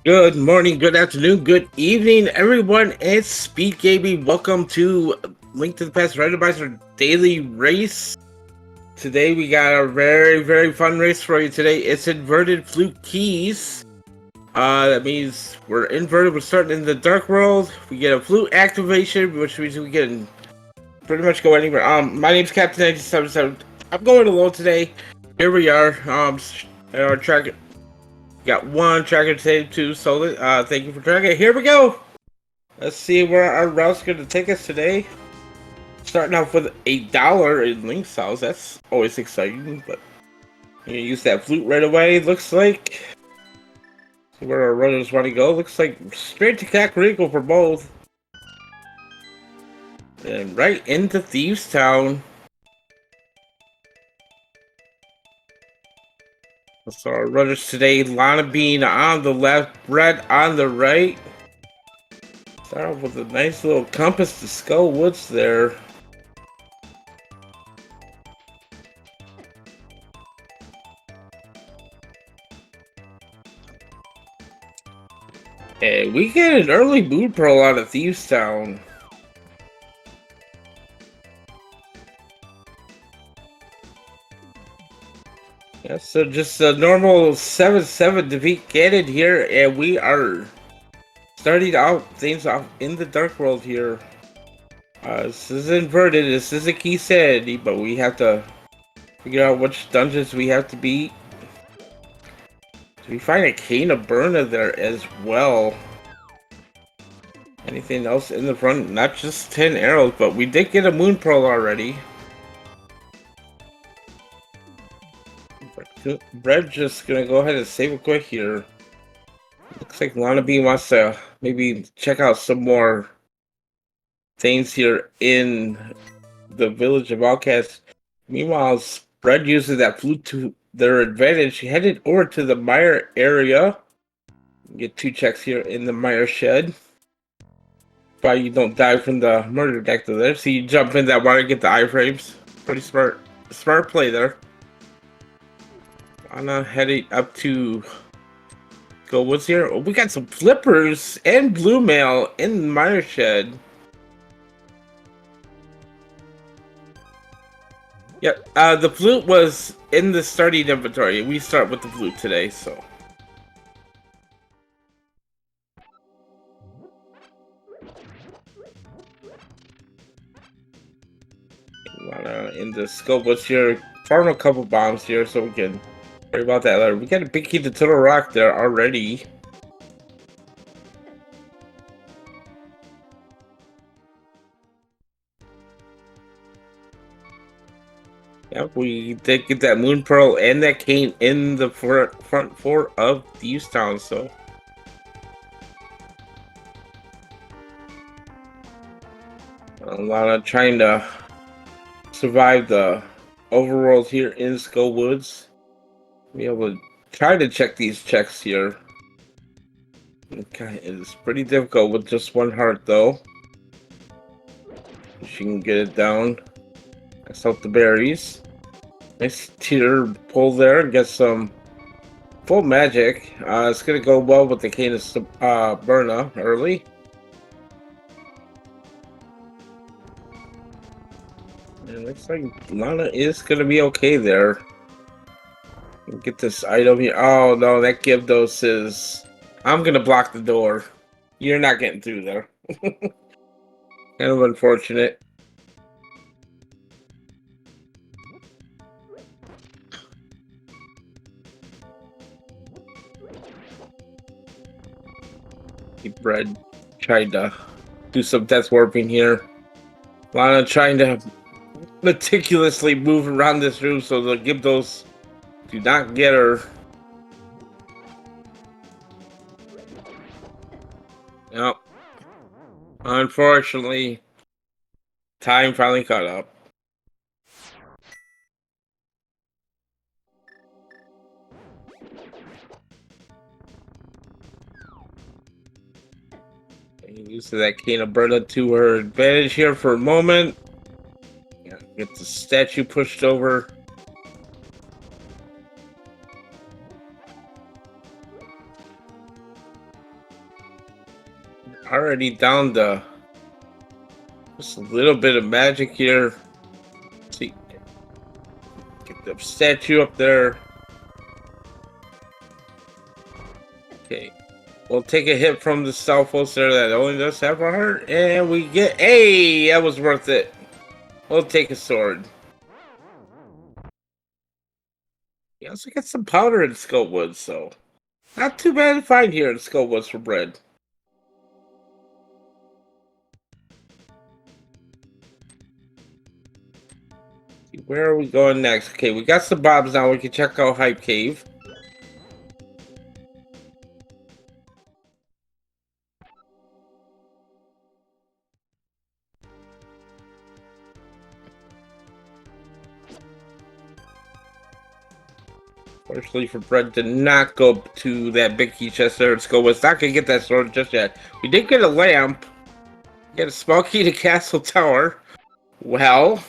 Good morning, good afternoon, good evening, everyone. It's Speed Gaming. Welcome to Link to the Past Randomizer Daily Race. Today we got a very fun race for you today. It's inverted flute keys. That means we're inverted. We're starting in the dark world. We get a flute activation, which means we can pretty much go anywhere. My name's Captain 977. I'm going alone today. Here we are. Our track. Got one tracker today, two solid. Thank you for tracking. Here we go. Let's see where our route's going to take us today. Starting off with $1 in link cells. That's always exciting, but you use that flute right away. Looks like see where our runners want to go. Looks like straight to Kakariko for both, and right into Thieves Town. So our runners today: Lana Bean on the left, Red on the right. Start off with a nice little compass to Skull Woods there. Hey, we get an early Moon Pearl out of Thieves Town. Yeah, so just a normal 7-7 defeat Ganon here, and we are starting out things off in the Dark World here. This is inverted, this is a Keysanity, but we have to figure out which dungeons we have to beat. So we find a Cane of Burna there as well. Anything else in the front? Not just 10 arrows, but we did get a Moon Pearl already. Bread just gonna go ahead and save it quick here. Looks like Lana B wants to maybe check out some more things here in the village of Outcasts. Meanwhile, Spread uses that flute to their advantage. She headed over to the mire area. Get 2 checks here in the mire shed. But you don't die from the murder deck to there. So you jump in that water, get the iframes. Pretty smart play there. Anna heading up to go. What's here? Oh, we got some flippers and blue mail in the mire shed. Yep, the flute was in the starting inventory. We start with the flute today, so. In the scope, what's here? Farm a couple bombs here so we can worry about that later. We got a big key to Turtle Rock there already. Yep, we did get that Moon Pearl and that cane in the front 4 of Thieves Town, so. A lot of trying to survive the overworld here in Skull Woods. Be able to try to check these checks here. Okay, it's pretty difficult with just 1 heart though. She can get it down. Let's help the berries. Nice tier pull there. Get some full magic. It's gonna go well with the cane of Burna early. And looks like Lana is gonna be okay there. Get this item here. Oh no, that Gyarados is. I'm gonna block the door. You're not getting through there. Kind of unfortunate. Bread tried to do some death warping here. Lana trying to meticulously move around this room so the Gyarados do not get her. Yep. Unfortunately, time finally caught up. Use that Cane of Berta to her advantage here for a moment. Yeah, get the statue pushed over. already down to just a little bit of magic here. Let's see, get the statue up there. Okay, we'll take a hit from the Stalfos there that only does half a heart, and we get, hey, that was worth it. We'll take a sword. We also get some powder in Skullwoods, so not too bad to find here in Skullwoods for bread. Where are we going next? Okay, we got some bobs now. We can check out Hype Cave. Fortunately for Brett, did not go to that big key chest there. Let's go. It's not gonna get that sword just yet. We did get a lamp. Get a small key to Castle Tower. Well,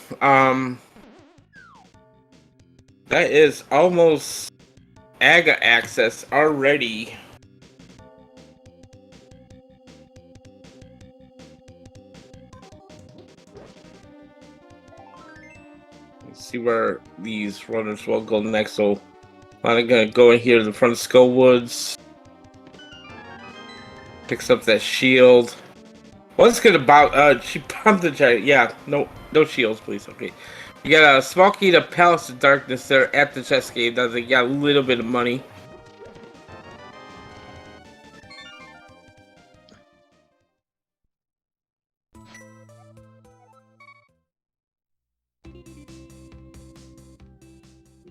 that is almost Aga access already. Let's see where these runners will go next. So I'm gonna go in here to the front of Skullwoods. Picks up that shield. What's gonna bob? She bumped the giant. Yeah, no shields, please. Okay, you got a small key to Palace of Darkness there at the chest cave. Does it got a little bit of money?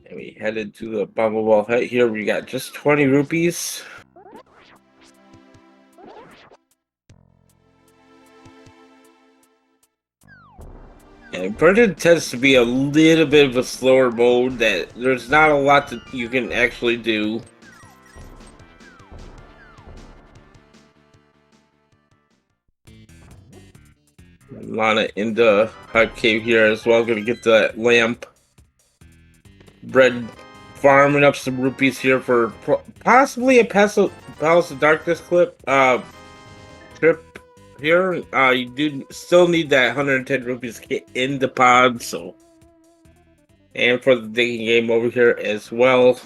And we headed to the Bubble Ball Hut here. We got just 20 rupees. And Burden tends to be a little bit of a slower mode that there's not a lot that you can actually do. Lana in the Hype Cave here as well. Gonna get that lamp. Bread farming up some rupees here for possibly a Palace of Darkness trip here. You do still need that 110 rupees to get in the pod, so. And for the digging game over here as well.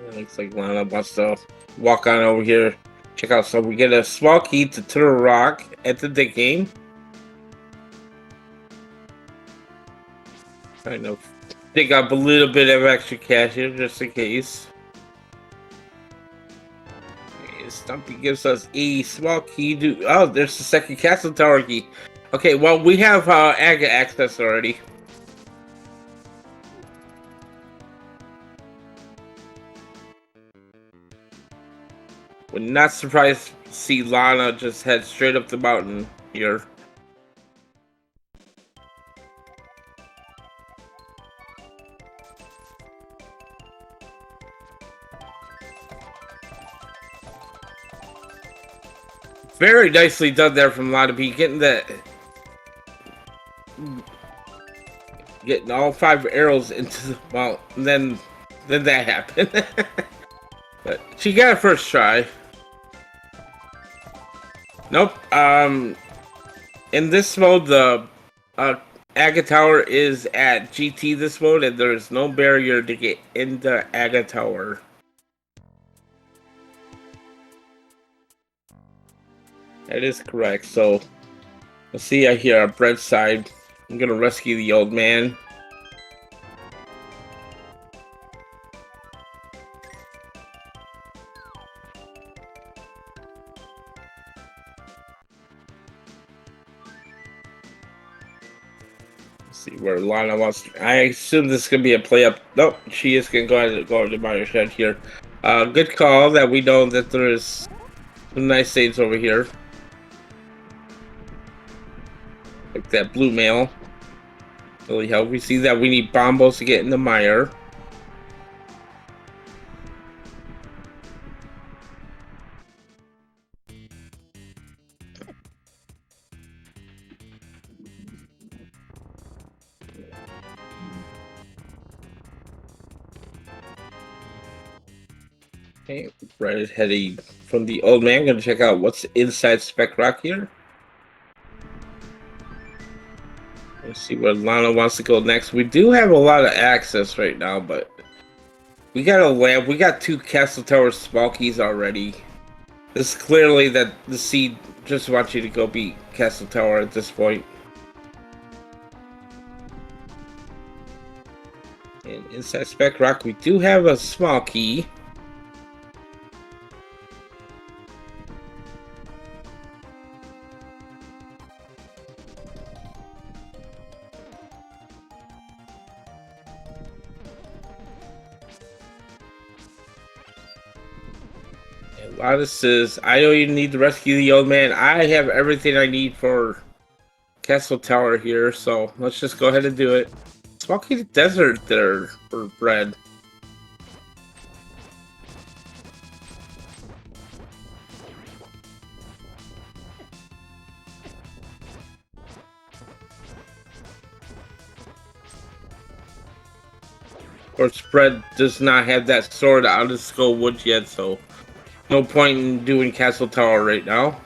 It looks like Lana wants to walk on over here. Check out, so we get a small key to Turtle Rock at the dig game. Trying to dig up a little bit of extra cash here just in case. Stumpy gives us a small key to. Oh, there's the second Castle Tower key. Okay, well, we have Aga access already. Would not surprised to see Lana just head straight up the mountain here. Very nicely done there from Lana B. Getting all 5 arrows into the mountain. Then that happened. But she got it first try. Nope. In this mode, the Aga Tower is at GT this mode, and there is no barrier to get into Aga Tower. That is correct. So, let's see here on Brett's side. I'm gonna rescue the old man. See where Lana wants to, I assume this is gonna be a play up. Nope, she is gonna go ahead and go to my shed here. Good call that we know that there is some nice things over here. Like that blue mail. Really help. We see that we need bombos to get in the mire. Okay, right heading from the old man. I'm gonna check out what's inside Spec Rock here. Let's see where Lana wants to go next. We do have a lot of access right now, but we got a lamp. We got 2 Castle Tower small keys already. It's clearly that the seed just wants you to go beat Castle Tower at this point. And inside Spec Rock, we do have a small key. Lana says, I don't even need to rescue the old man. I have everything I need for Castle Tower here, so let's just go ahead and do it. Smoky the desert there for bread. Of course, bread does not have that sword out of Skull Woods yet, so no point in doing Castle Tower right now.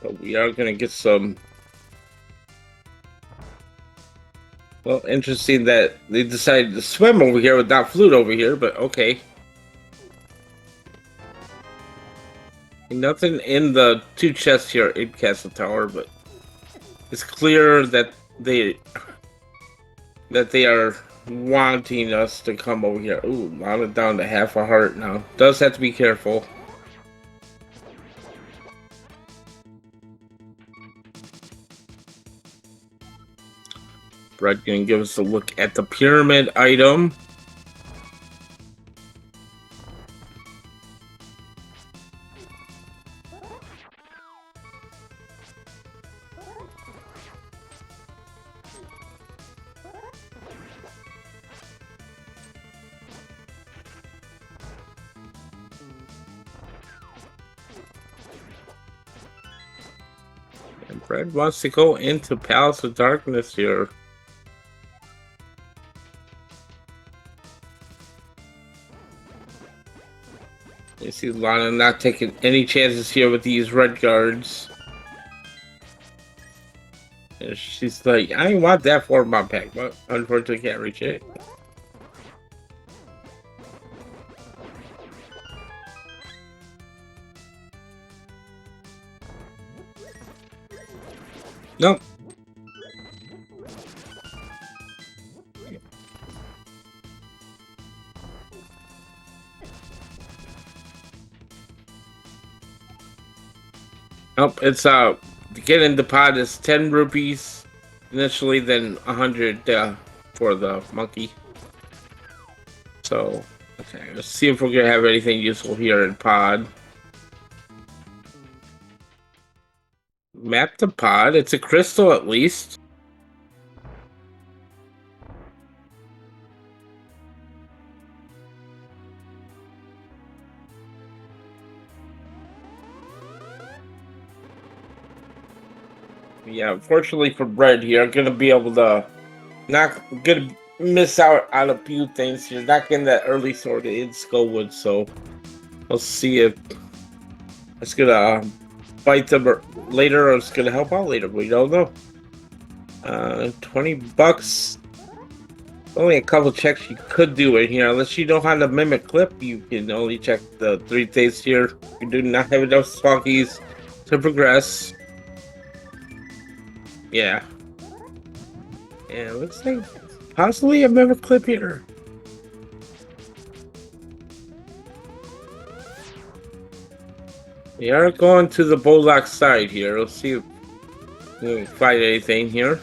But we are going to get some... Well, interesting that they decided to swim over here without Flute over here, but okay. Nothing in the 2 chests here in Castle Tower, but it's clear that they are wanting us to come over here. Ooh, Lana down to half a heart now. Does have to be careful. Brett gonna give us a look at the pyramid item. And Brett wants to go into Palace of Darkness here. You see Lana not taking any chances here with these red guards. And she's like, I didn't want that for my pack, but unfortunately can't reach it. Nope. Nope, it's to get in the pot is 10 rupees initially, then 100 for the monkey. So, okay, let's see if we're gonna have anything useful here in pod. Map the pod, it's a crystal at least. Yeah, unfortunately for Bread here, I'm gonna be able to not gonna miss out on a few things. You're not getting that early sword in Skullwood, so we'll see if it's gonna fight them later or it's gonna help out later. We don't know. 20 bucks. Only a couple checks you could do in here. Unless you know how to mimic clip, you can only check the 3 things here. You do not have enough spunkies to progress. Yeah. Yeah, looks like possibly a mimic clip here. We are going to the Bullock side here. Let's see if we can find anything here.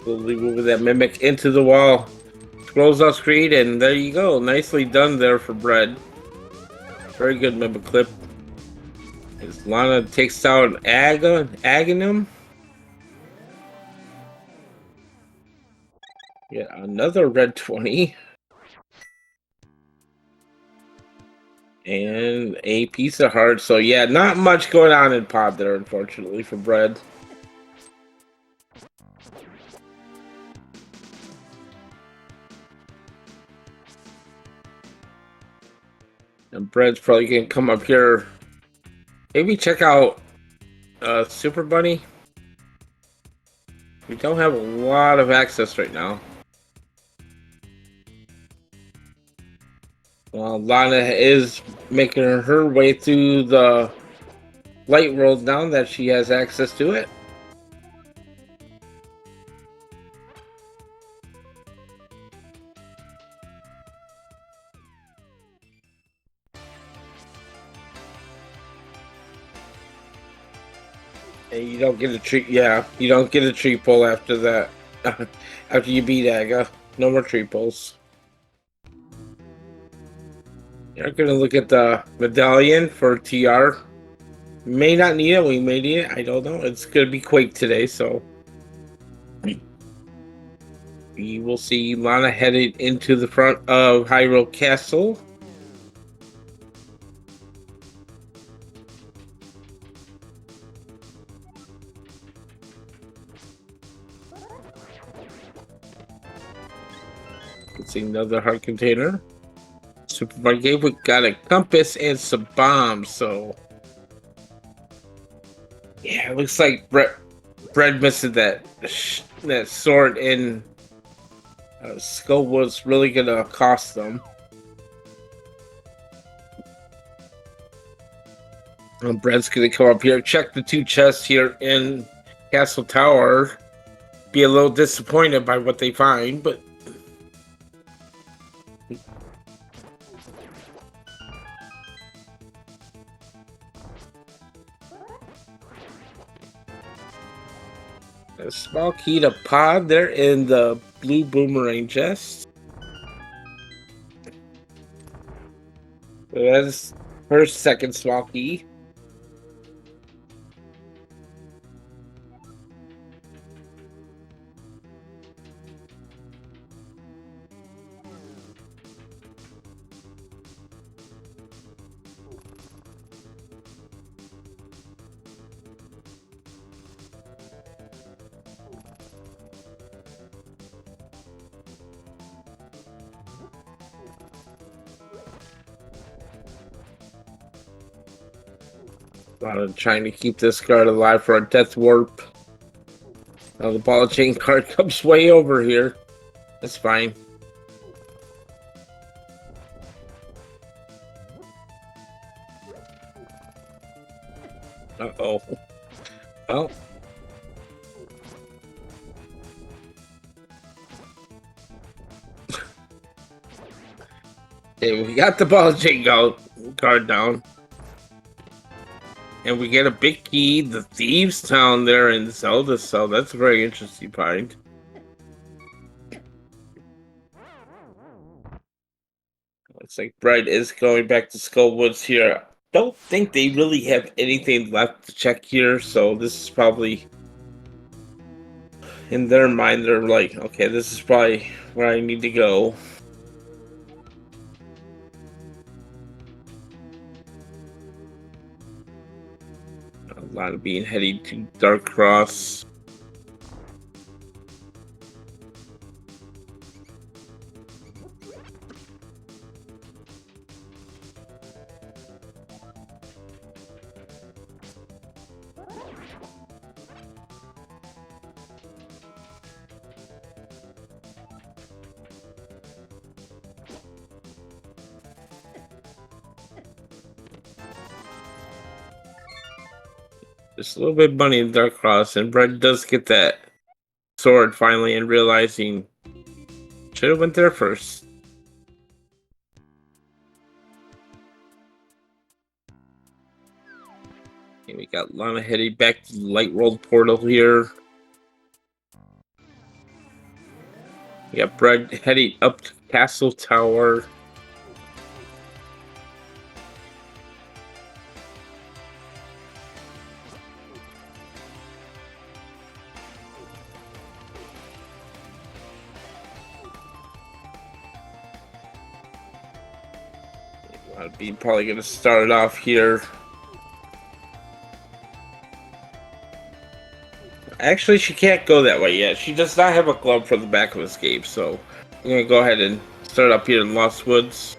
Slowly moving that mimic into the wall. Scrolls off screen, and there you go. Nicely done there for Bread. Very good mimic clip. As Lana takes out Aghanim. Yeah, another red 20. And a piece of heart. So yeah, not much going on in pod there, unfortunately, for Bread. And Bread's probably gonna come up here. Maybe check out Super Bunny. We don't have a lot of access right now. Lana is making her way through the light world now that she has access to it. And you don't get a treat. Yeah, you don't get a tree pull after that. After you beat Aga, no more tree pulls. You're gonna look at the medallion for TR. May not need it. We may need it. I don't know. It's gonna be Quake today, so we will see Lana headed into the front of Hyrule Castle. Let's see another heart container. Super Mario we got a compass and some bombs, so yeah, it looks like Bread missing that sword in Skull was really gonna cost them. Bread's gonna come up here, check the two chests here in Castle Tower. Be a little disappointed by what they find, but a small key to pod there in the blue boomerang chest. So that's her second small key. Trying to keep this card alive for a death warp. Now the ball chain card comes way over here. That's fine. Uh-oh. Well. Okay, we got the ball chain card down. And we get a big key, the Thieves Town there in Zelda, so that's a very interesting find. Looks like Bright is going back to Skullwoods here. Don't think they really have anything left to check here, so this is probably, in their mind, they're like, okay, this is probably where I need to go. A lot of being heading to Dark Cross. Just a little bit of money in Dark Cross, and Brett does get that sword finally, and realizing should have went there first. And we got Lana heading back to the Light World portal here. We got Brett heading up to Castle Tower. I'd be probably gonna start it off here. Actually, she can't go that way yet. She does not have a glove for the back of escape, so I'm gonna go ahead and start up here in Lost Woods.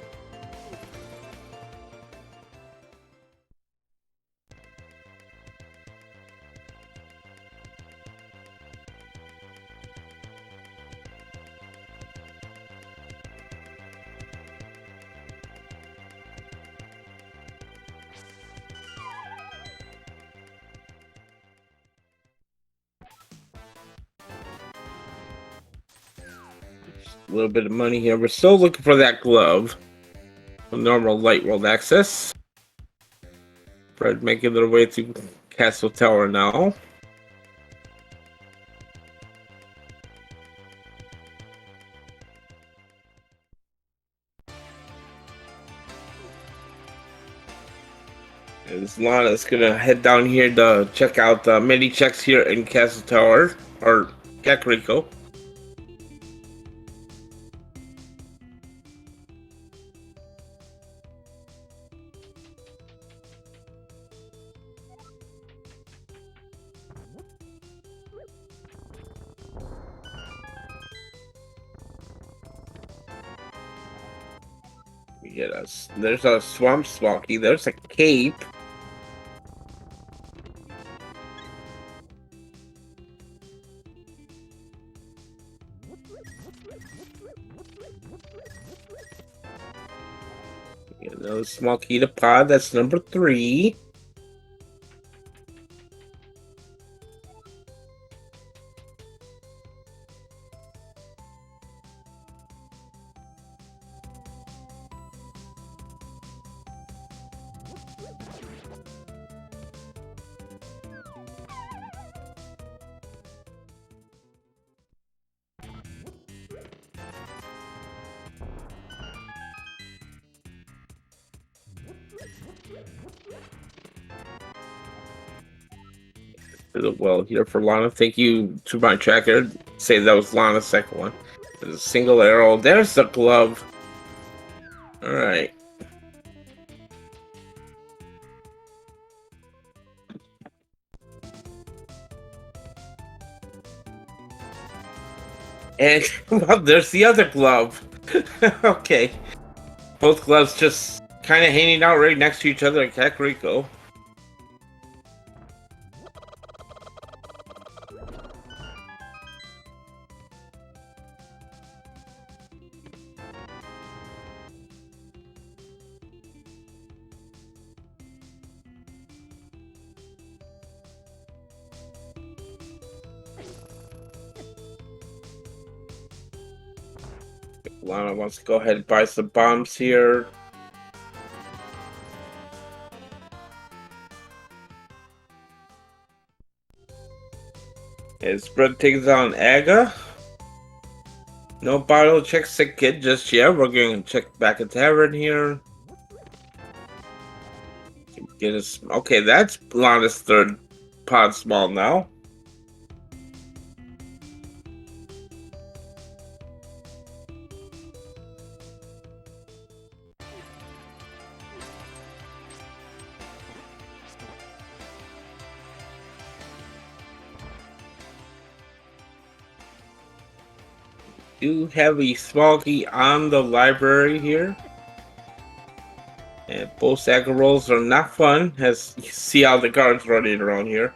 A little bit of money here. We're still looking for that glove. Normal light world access. Fred making their way to Castle Tower now. And Lana's gonna head down here to check out the mini checks here in Castle Tower, or Kakariko. We get us. There's a swamp smoky. There's a cape. Get another small key to pod. That's number 3. Well, here for Lana. Thank you to my tracker. Say that was Lana's second one. There's a single arrow. There's the glove. Alright. And well, there's the other glove. Okay. Both gloves just kind of hanging out right next to each other in Kakariko. Lana wants to go ahead and buy some bombs here. As Brett takes on Aga. No bottle check sick kid just yet. We're going to check back at tavern here. Get us. Okay, that's Lana's third pod small now. Do have a small key on the library here. And both Saga rolls are not fun, as you see all the guards running around here.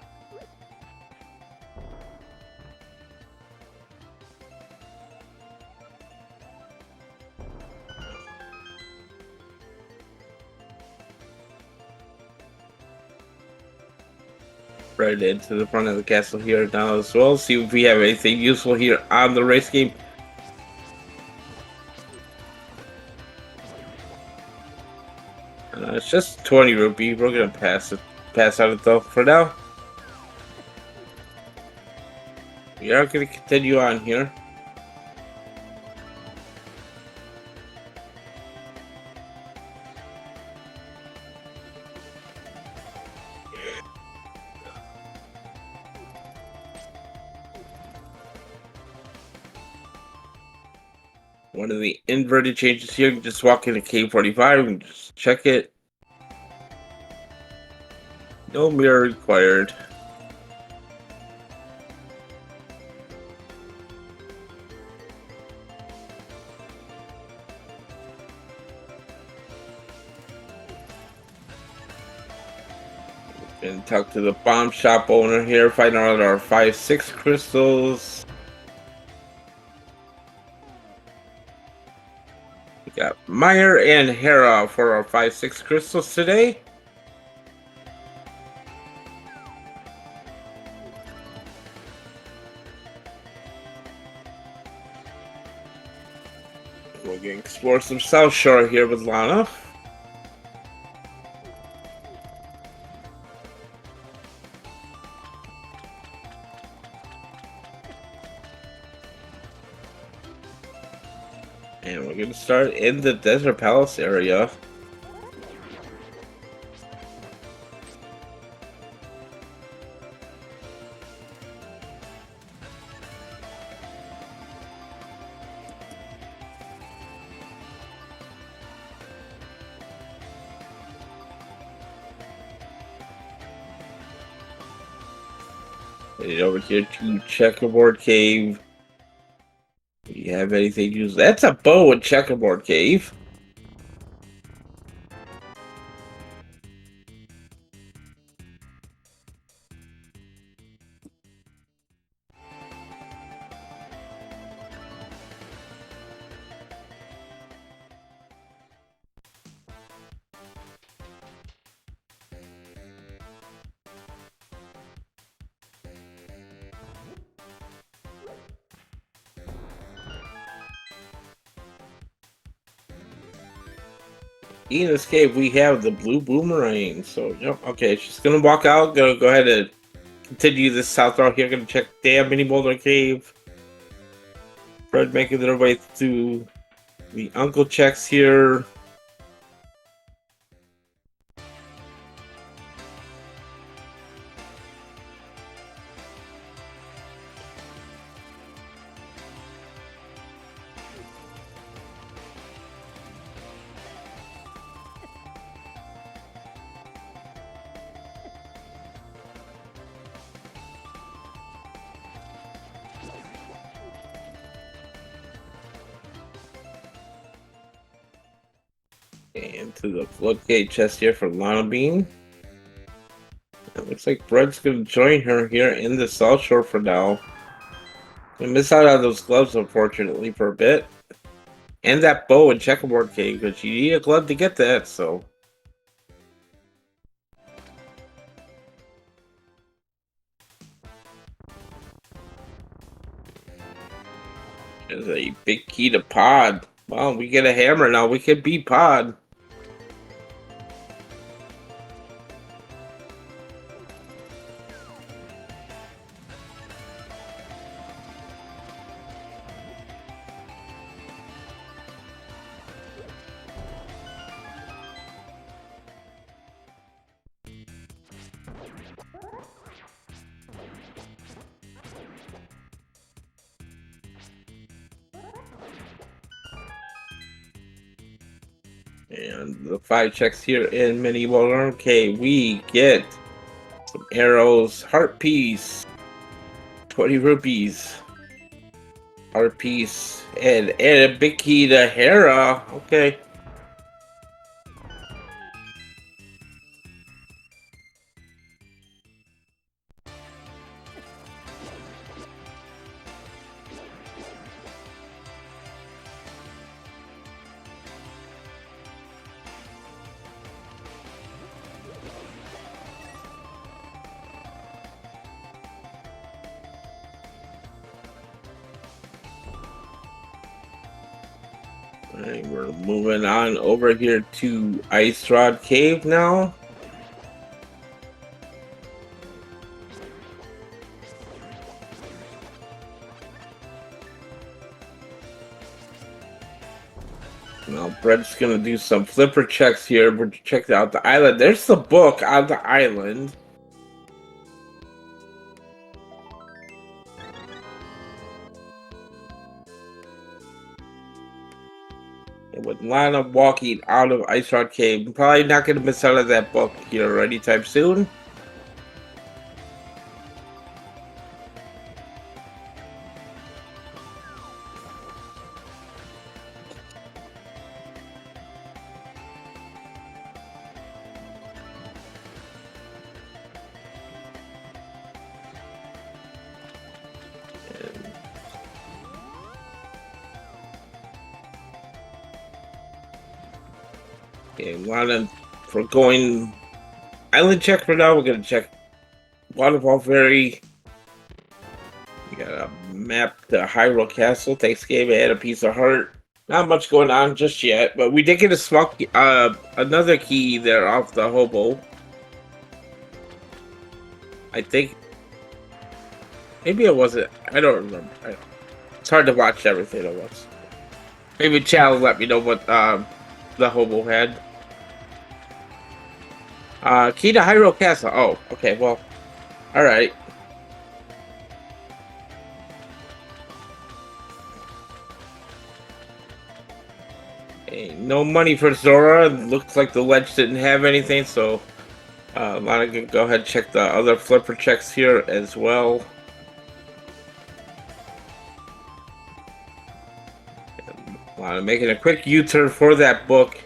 Right into the front of the castle here now as well. See if we have anything useful here on the race game. It's just 20 rupee. We're gonna pass out it though for now. We are gonna continue on here. one of the inverted changes here. You can just walk into K45 and just check it. No mirror required. And talk to the bomb shop owner here, find out our 5-6 crystals. We got Meyer and Hera for our 5-6 crystals today. We're gonna explore some South Shore here with Lana. And we're going to start in the Desert Palace area. Headed over here to Checkerboard Cave. Do you have anything to use? That's a bow in Checkerboard Cave. In this cave, we have the blue boomerang. So, yep, okay, she's gonna walk out. Go ahead and continue this south route here. Gonna check Damn Mini Boulder Cave. Fred making their way through the uncle checks here. And to the floodgate chest here for Lana Bean. It looks like Brett's going to join her here in the South Shore for now. We miss out on those gloves, unfortunately, for a bit. And that bow in Checkerboard Cave, because you need a glove to get that, so. There's a big key to Pod. Well, we get a hammer now. We can beat Pod. And the 5 checks here in Mini Boulder. Okay, we get some arrows, heart piece, 20 rupees, heart piece, and a big key to Hera. Okay. Alright, we're moving on over here to Ice Rod Cave now. Now, Brett's gonna do some flipper checks here. We're checking out the island. There's the book on the island. And with Lana walking out of Ice Rock Cave, I'm probably not going to miss out on that book here anytime soon. Okay, Lana, for going island check for now, we're going to check Waterfall Ferry. We got a map to Hyrule Castle. Thanks, game. And a piece of heart. Not much going on just yet, but we did get a small another key there off the hobo. I think maybe it wasn't. I don't remember. It's hard to watch everything at once. Maybe chat will let me know what the hobo had. Key to Hyrule Castle. Oh, okay. Well, all right. Hey, no money for Zora. Looks like the ledge didn't have anything, so Lana can go ahead and check the other flipper checks here as well. Lana making a quick U-turn for that book.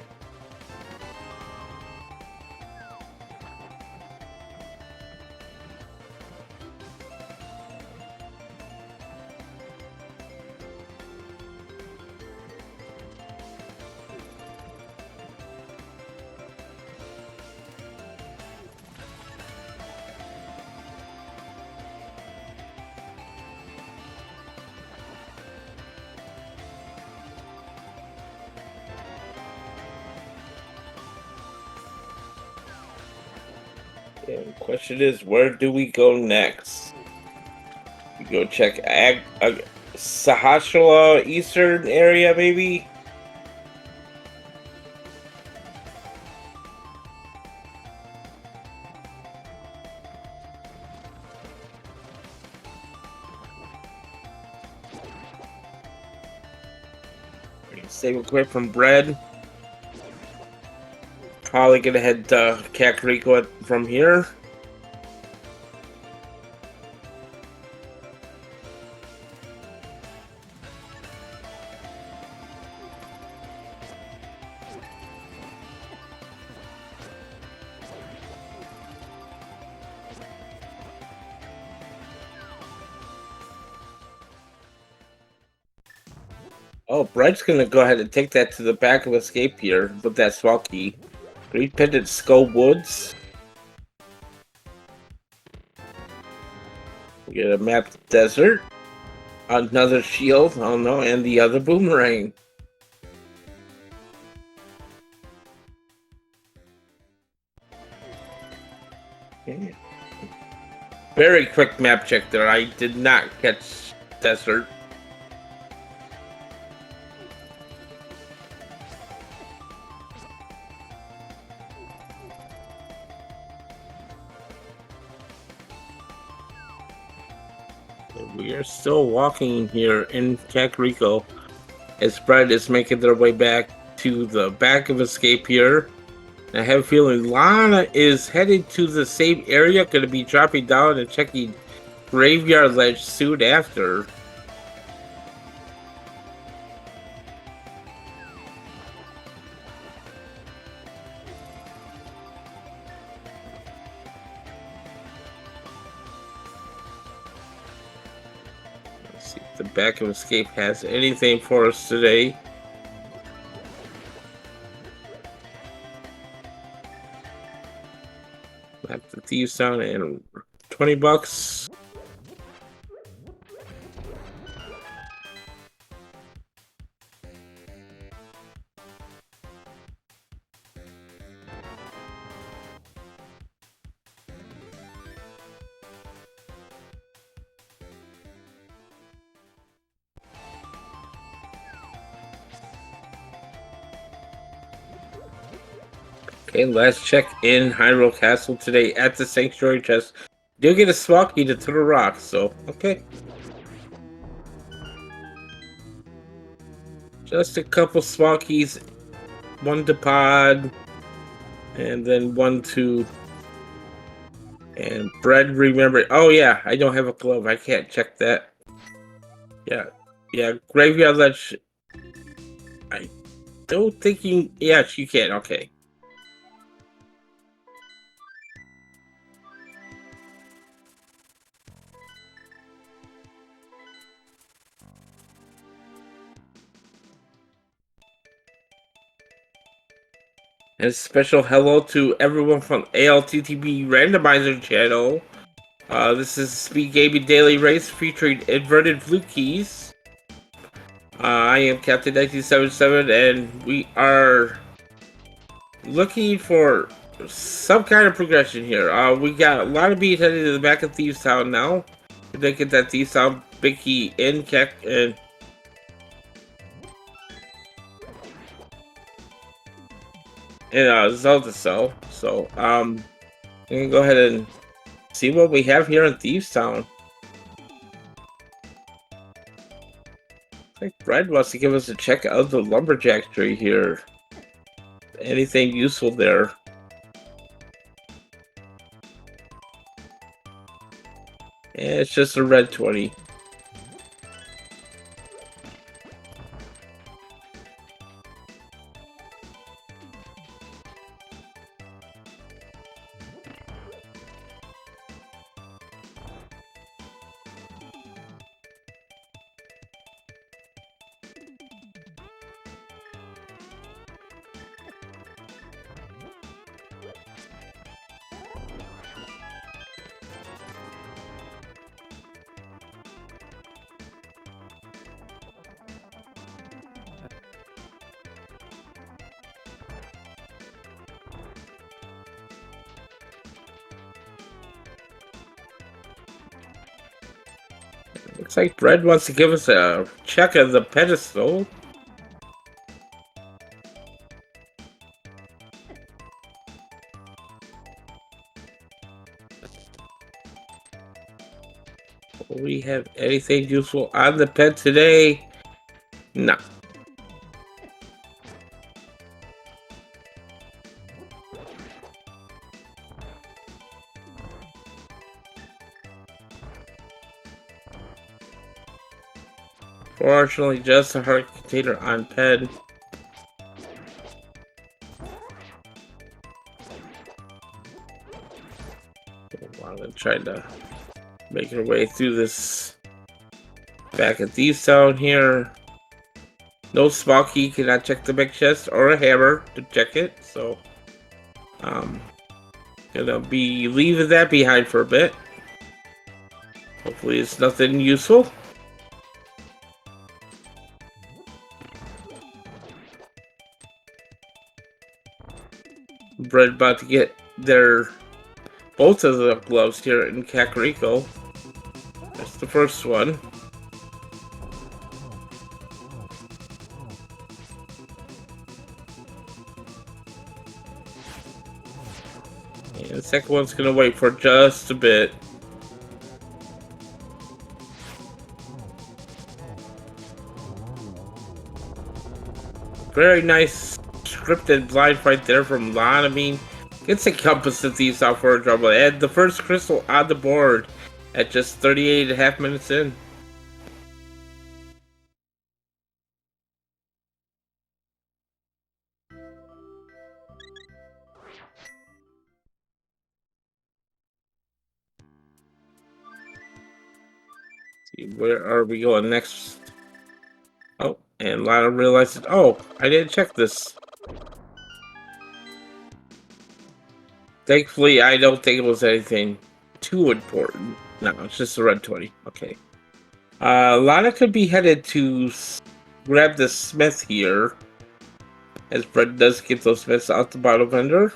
And the question is, where do we go next? We go check Sahashala Eastern area, maybe? Save a quick from bread. Probably gonna head to Kakariko from here. Oh, Bread's gonna go ahead and take that to the back of Escape here with that small key. Great Pendant Skull Woods. We get a mapped desert. Another shield, oh no, and the other boomerang. Okay. Very quick map check there. I did not catch desert. We are still walking here in Kakariko as Brett is making their way back to the back of Escape here. I have a feeling Lana is headed to the same area, going to be dropping down and checking Graveyard Ledge soon after. Let's see if the back of Escape has anything for us today. Map the Thieves Town and $20. Okay, last check in Hyrule Castle today at the Sanctuary Chest. Do get a small key to the rocks, so okay. Just a couple small keys, one to pod, and then one to and bread. Remember? Oh yeah, I don't have a glove. I can't check that. Yeah, yeah. Graveyard ledge. I don't think you. Yes, you can. Okay. And a special hello to everyone from ALTTP Randomizer channel. This is Speed Gaming Daily Race featuring inverted flute keys. I am Captain 1977, and we are looking for some kind of progression here. We got a lot of bees headed to the back of Thieves Town now. We did get that Thieves Town big key in Zelda cell. So I'm gonna go ahead and see what we have here in Thieves Town. I think Brad wants to give us a check of the lumberjack tree here. Anything useful there? Yeah, it's just a red 20. Looks like Brad wants to give us a check of the pedestal. Do we have anything useful on the ped today? No. Fortunately, just a heart container on ped. I'm gonna try to make our way through this back at Thieves Town here. No small key, cannot check the big chest or a hammer to check it, so gonna be leaving that behind for a bit. Hopefully it's nothing useful. Bread about to get their both of the gloves here in Kakariko. That's the first one. And the second one's gonna wait for just a bit. Very nice scripted blind fight there from Lon. I mean, gets a compass of these software trouble. And the first crystal on the board at just 38.5 minutes in. See, where are we going next? Oh, and Lana realizes, oh, I didn't check this. Thankfully, I don't think it was anything too important. No, it's just a red 20. Okay. Lana could be headed to grab the smith here, as Brett does get those smiths out the bottle vendor.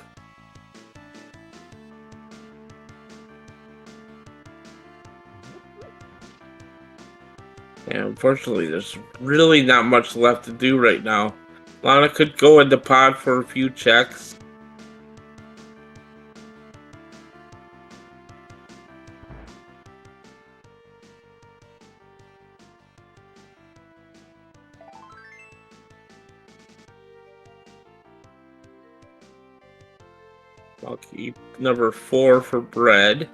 And unfortunately, there's really not much left to do right now. Lana could go into pod for a few checks. I'll keep number 4 for bread.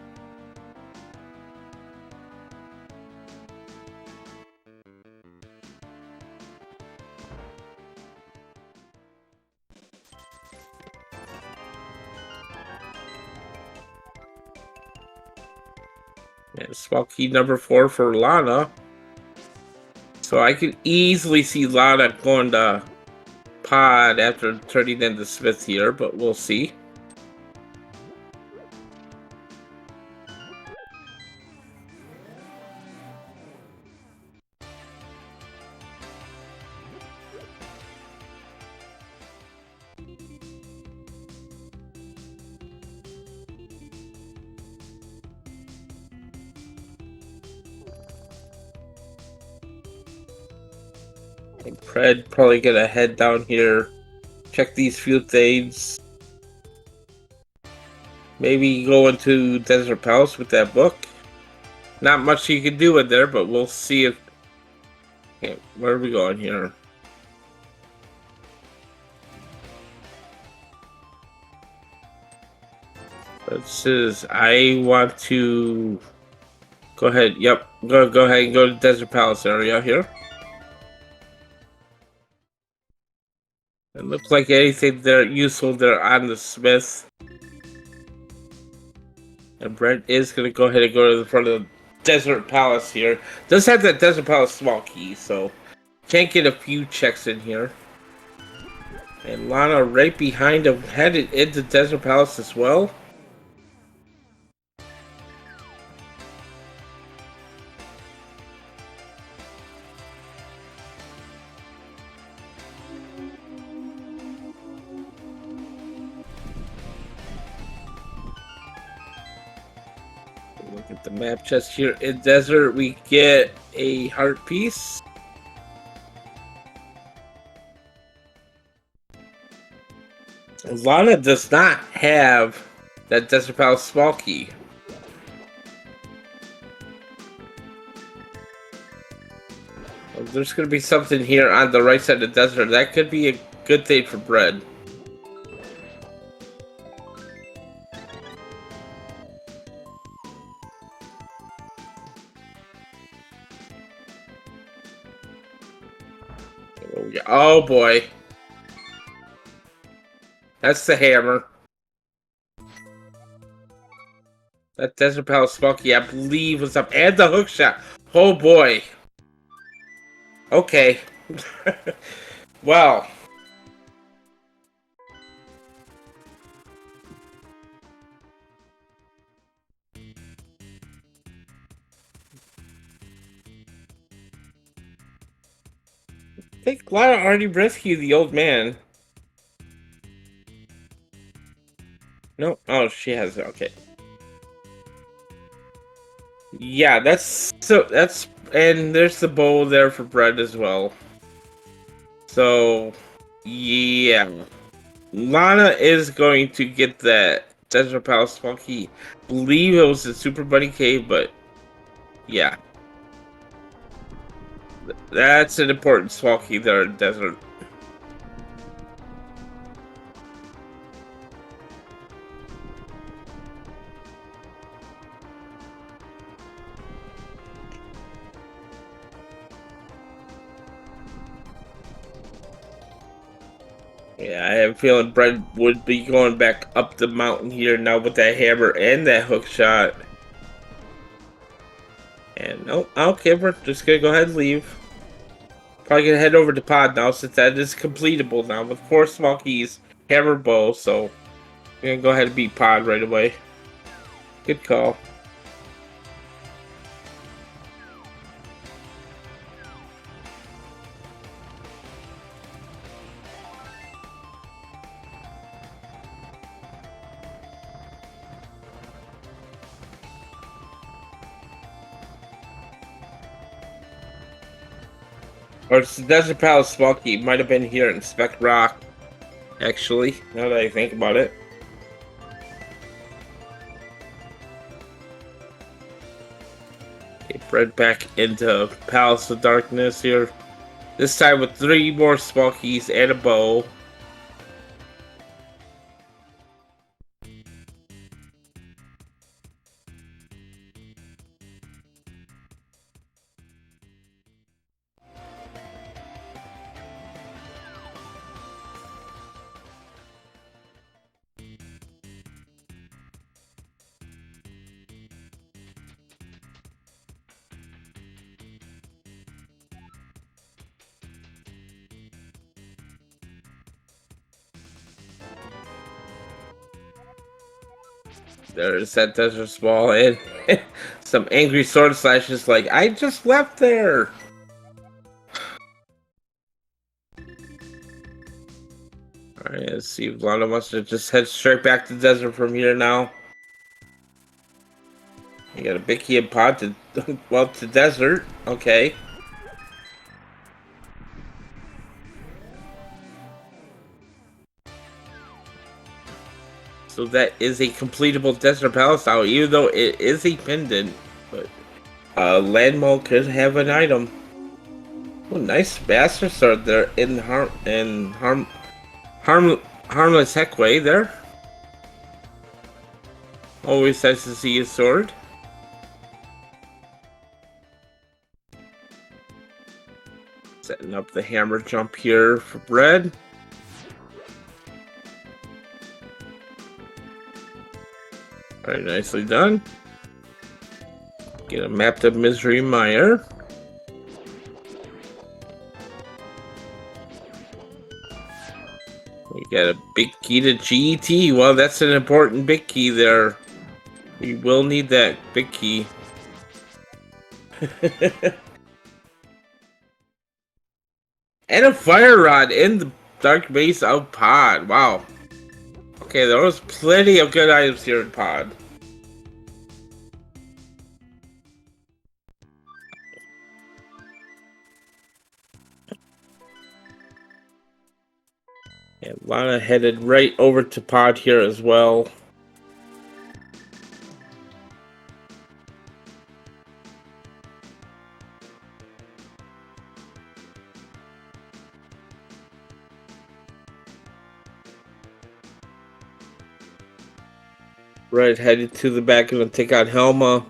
And small key number 4 for Lana. So I could easily see Lana going to pod after turning into Smith here, but we'll see. And Pred probably gonna head down here, check these few things. Maybe go into Desert Palace with that book. Not much you can do in there, but we'll see if... Okay, where are we going here? This is... I want to... Go ahead, yep. Go ahead and go to Desert Palace area here. It looks like anything there useful there on the Smith. And Brent is going to go ahead and go to the front of the Desert Palace here. Does have that Desert Palace small key, so can't get a few checks in here. And Lana right behind him, headed into Desert Palace as well. Look at the map chest here in Desert. We get a heart piece. Lana does not have that Desert Palace small key. Well, there's going to be something here on the right side of the desert. That could be a good thing for bread. Oh boy. That's the hammer. That Desert Palace Smoky, I believe, was up. And the hook shot. Oh boy. Okay. Well. I think Lana already rescued the old man. No? Oh, she has it. Okay. Yeah, that's and there's the bowl there for bread as well. So, yeah. Lana is going to get that Desert Palace Smoky. Believe it was the Super Bunny Cave, but yeah. That's an important Smoky there in Desert. Yeah, I have a feeling Brett would be going back up the mountain here now with that hammer and that hook shot. And no, okay, we're just gonna go ahead and leave. Probably gonna head over to pod now since that is completable now with 4 small keys, hammer, bow. So we're gonna go ahead and beat pod right away. Good call. Or it's the Desert Palace Smoky. Might have been here in Spec Rock, actually, now that I think about it. Okay, Bread back into Palace of Darkness here. This time with 3 more small keys and a bow. There's that desert ball and some angry sword slashes like, I just left there! Alright, let's see if Lana wants to just head straight back to the desert from here now. You got a big key and pod to, well, to desert. Okay. So that is a completable desert palace now, even though it is a pendant. But Landmole could have an item. Oh, nice Master Sword there in harmless heck way there. Always nice to see a sword. Setting up the hammer jump here for Bread. Very nicely done. Get a map to Misery Mire. We got a big key to GET. Well, that's an important big key there. We will need that big key. And a fire rod in the dark base of Pod. Wow. Okay, there was plenty of good items here in Pod. And Lana headed right over to Pod here as well. Right, headed to the back and take out Helma.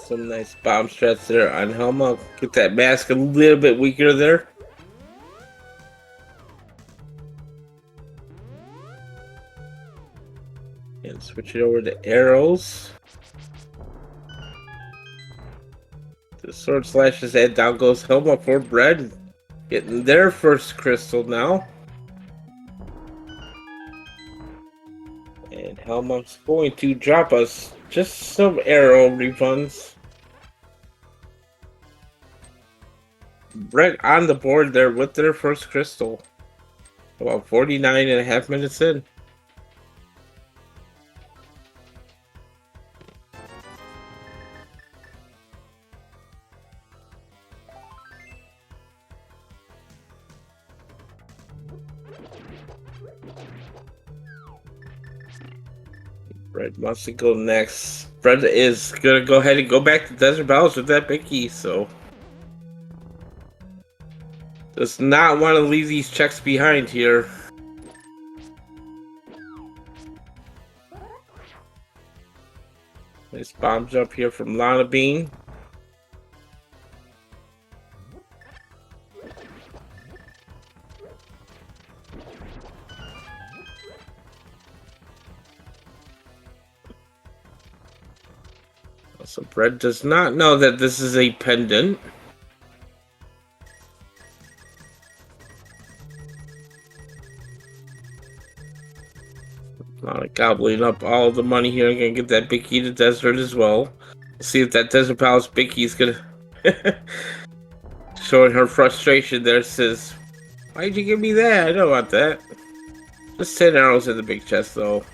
Some nice bomb strats there on Helma. Get that mask a little bit weaker there. And switch it over to arrows. The sword slashes and down goes Helma for Bread. Getting their first crystal now. And Helma's going to drop us just some arrow refunds. Bread on the board there with their first crystal. About 49.5 minutes in. Bread wants to go next. Bread is gonna go ahead and go back to Desert Battles with that big key, so does not want to leave these checks behind here. Nice bomb jump here from Lana Bean. So Brett does not know that this is a pendant. Gobbling up all the money here. I'm gonna get that big key to desert as well. See if that desert palace big key is gonna showing her frustration there. Says, "Why'd you give me that? I don't want that." Just 10 arrows in the big chest though.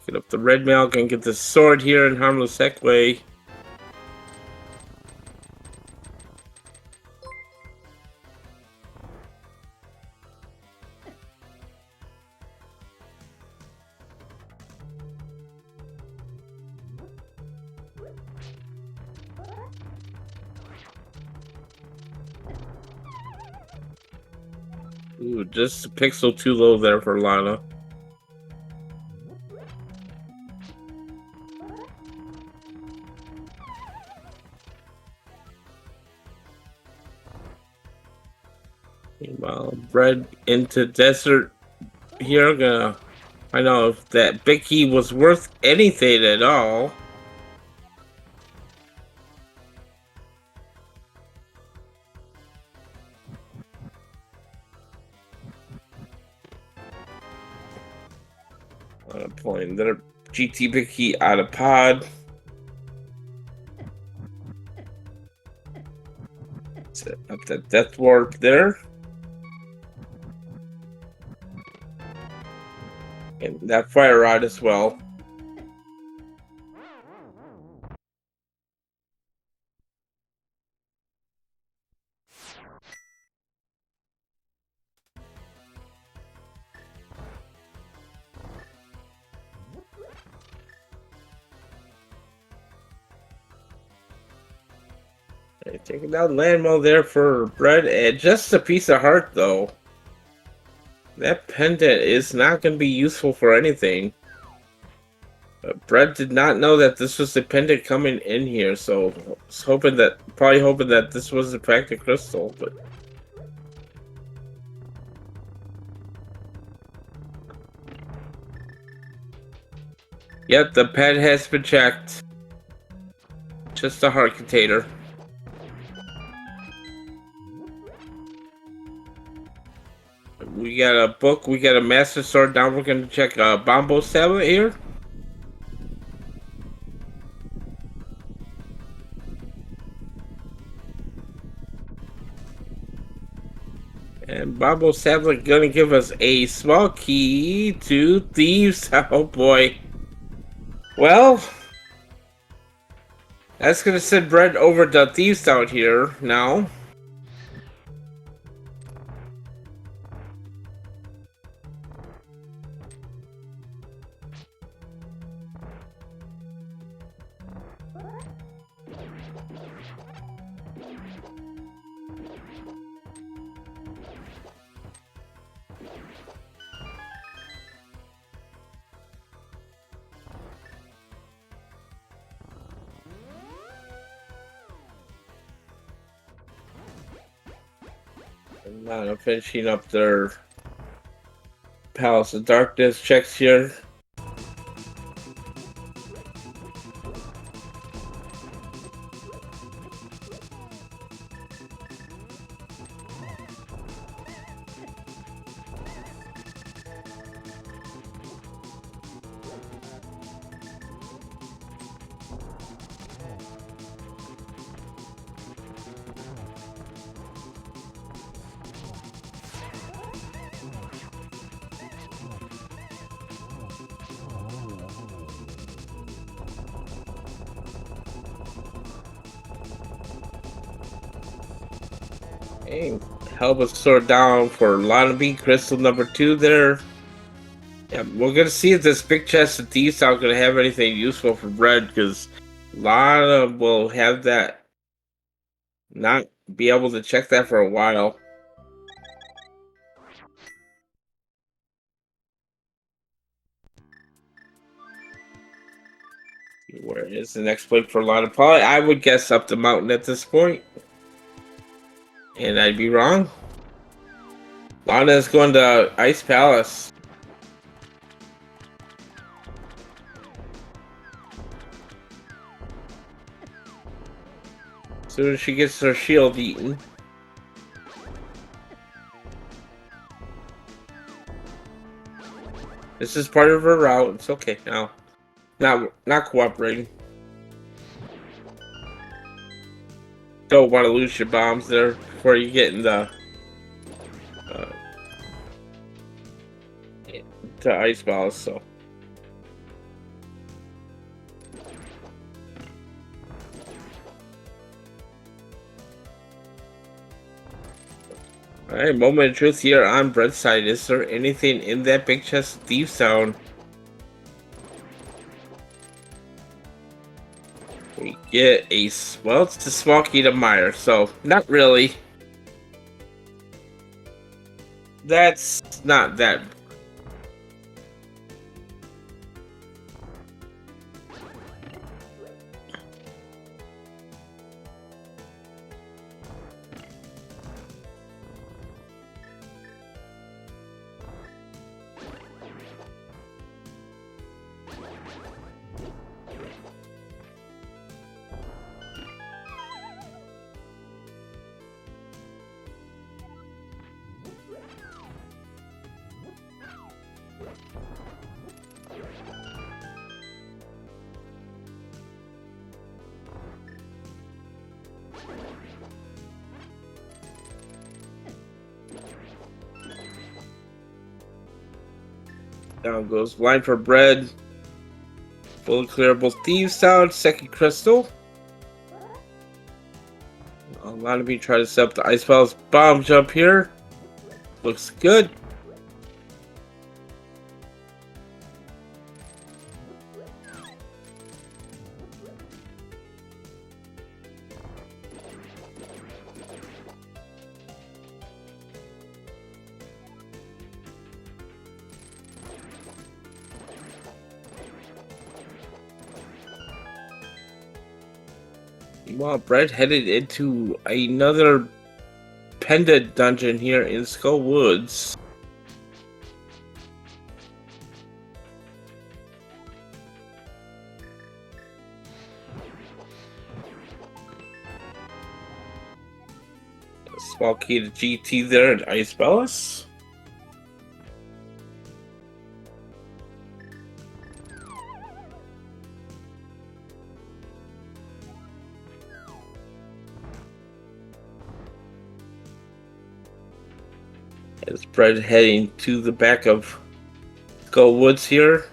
Get up the red milk and get the sword here in Harmless Equay. Ooh, just a pixel too low there for Lana. Meanwhile, Bread into desert here. I'm gonna find out if that big key was worth anything at all. Pulling their GT big key out of pod. Set up that death warp there. And that fire rod as well. Taking down landmill there for Bread, and just a piece of heart though. That pendant is not going to be useful for anything. But Bread did not know that this was the pendant coming in here, so I was hoping that, probably hoping that this was the practic crystal, but. Yep, the pen has been checked. Just a heart container. We got a book, we got a master sword. Now we're gonna check a Bombo tablet here. And Bombo tablet gonna give us a small key to thieves. Oh boy. Well, that's gonna send Bread over to thieves out here now. Now finishing up their Palace of Darkness checks here. Hey, help us sort down for Lana B crystal number 2 there. Yeah, we're gonna see if this big chest of thieves aren't gonna have anything useful for Bread, because Lana will have that, not be able to check that for a while. Where is the next place for Lana? Probably, I would guess up the mountain at this point. And I'd be wrong. Lana's going to Ice Palace. As soon as she gets her shield eaten. This is part of her route. It's okay now. Not cooperating. Don't want to lose your bombs there before you get in the to Ice Palace. So. Alright, moment of truth here on Brett's side. Is there anything in that big chest thief sound? We get a, well, it's a small key to Meyer, so not really. That's not that. Down goes line for bread. Fully clearable thief sound. Second crystal. A lot of me try to set up the Ice Palace bomb jump here. Looks good. Well, Brett headed into another pendant dungeon here in Skull Woods. A small key to GT there at Ice Palace. As Brett heading to the back of Skull Woods here.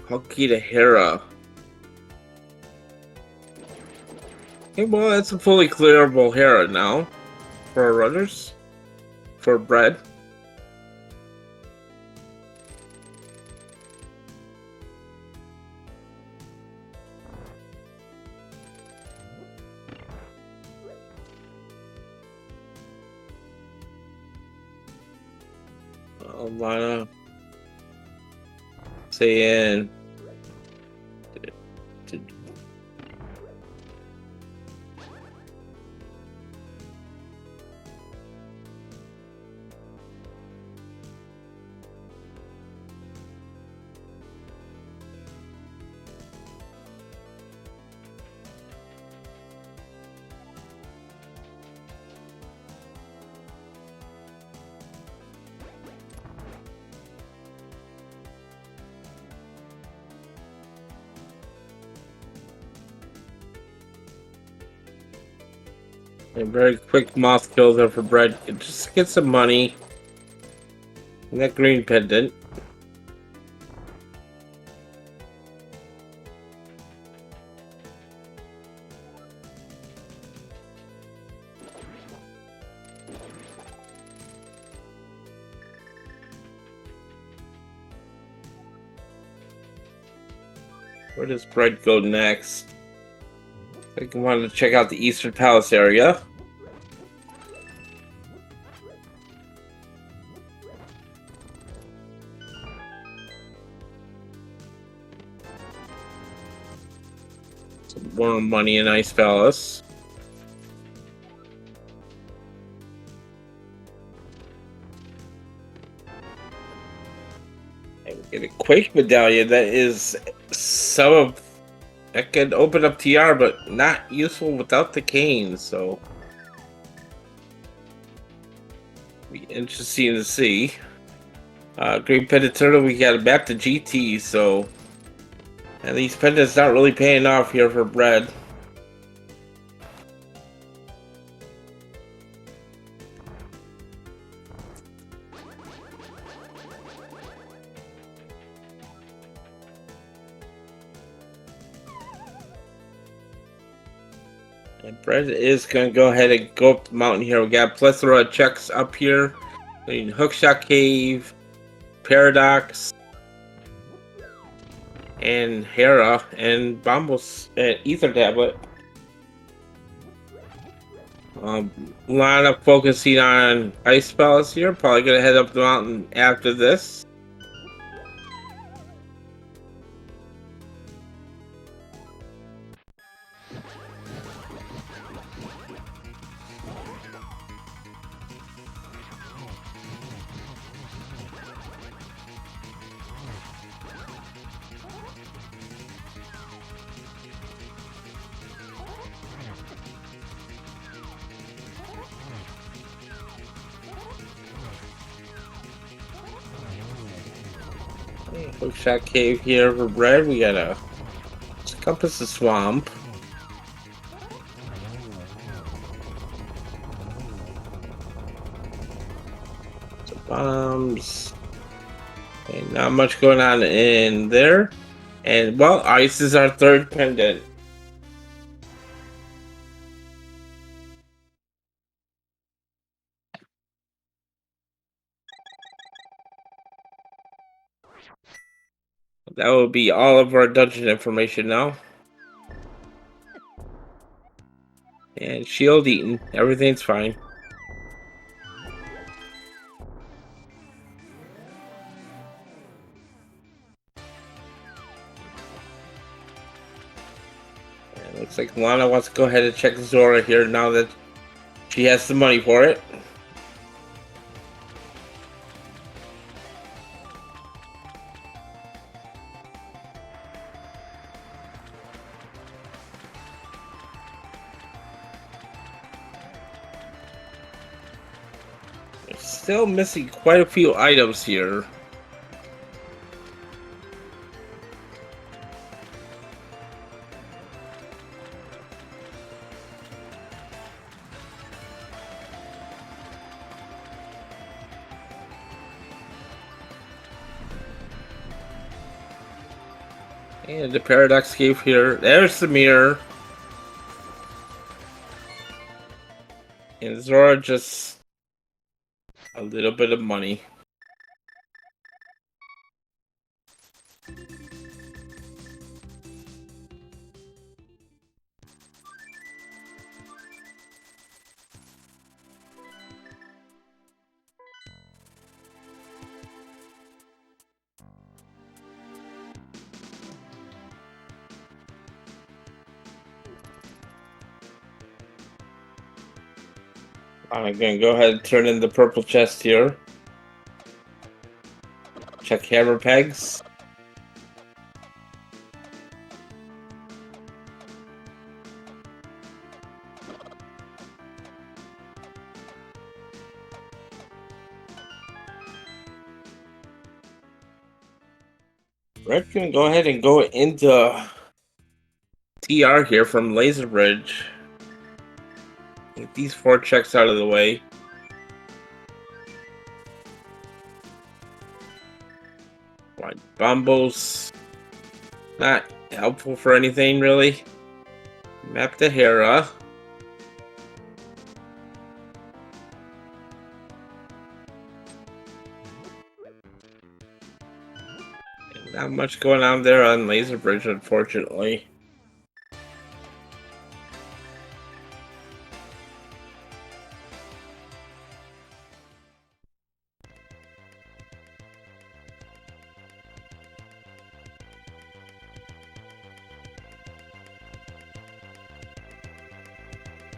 Hockey to Hera. Okay, well, that's a fully clearable Hera now for our runners. For Brett. Lana saying a very quick moth kill there for Brett. Just get some money. And that green pendant. Where does Bread go next? I think I wanted to check out the Eastern Palace area. Some more money in Ice Palace. And we get a Quake Medallion that is some of that could open up TR, but not useful without the cane, so be interesting to see. Green Pendant Turtle, we got a map to GT, so at least Pendant's not really paying off here for Bread. And Bread is going to go ahead and go up the mountain here. We got a plethora of checks up here, including Hookshot Cave, Paradox, and Hera, and Bombos, and Ether Tablet. Lana focusing on Ice Palace here. Probably going to head up the mountain after this. Hookshot Cave here for Bread. We gotta compass the swamp. Some bombs. And not much going on in there. And well, Ice is our third pendant. That will be all of our dungeon information now. And shield eaten. Everything's fine. And looks like Lana wants to go ahead and check Zora here now that she has the money for it. Still missing quite a few items here. And the Paradox Cave here. There's the mirror. And Zora just a little bit of money. I'm gonna go ahead and turn in the purple chest here. Check hammer pegs. Red's gonna go ahead and go into TR here from Laser Bridge. Get these 4 checks out of the way. Right, Bombos. Not helpful for anything really. Map to Hera. Not much going on there on Laser Bridge, unfortunately.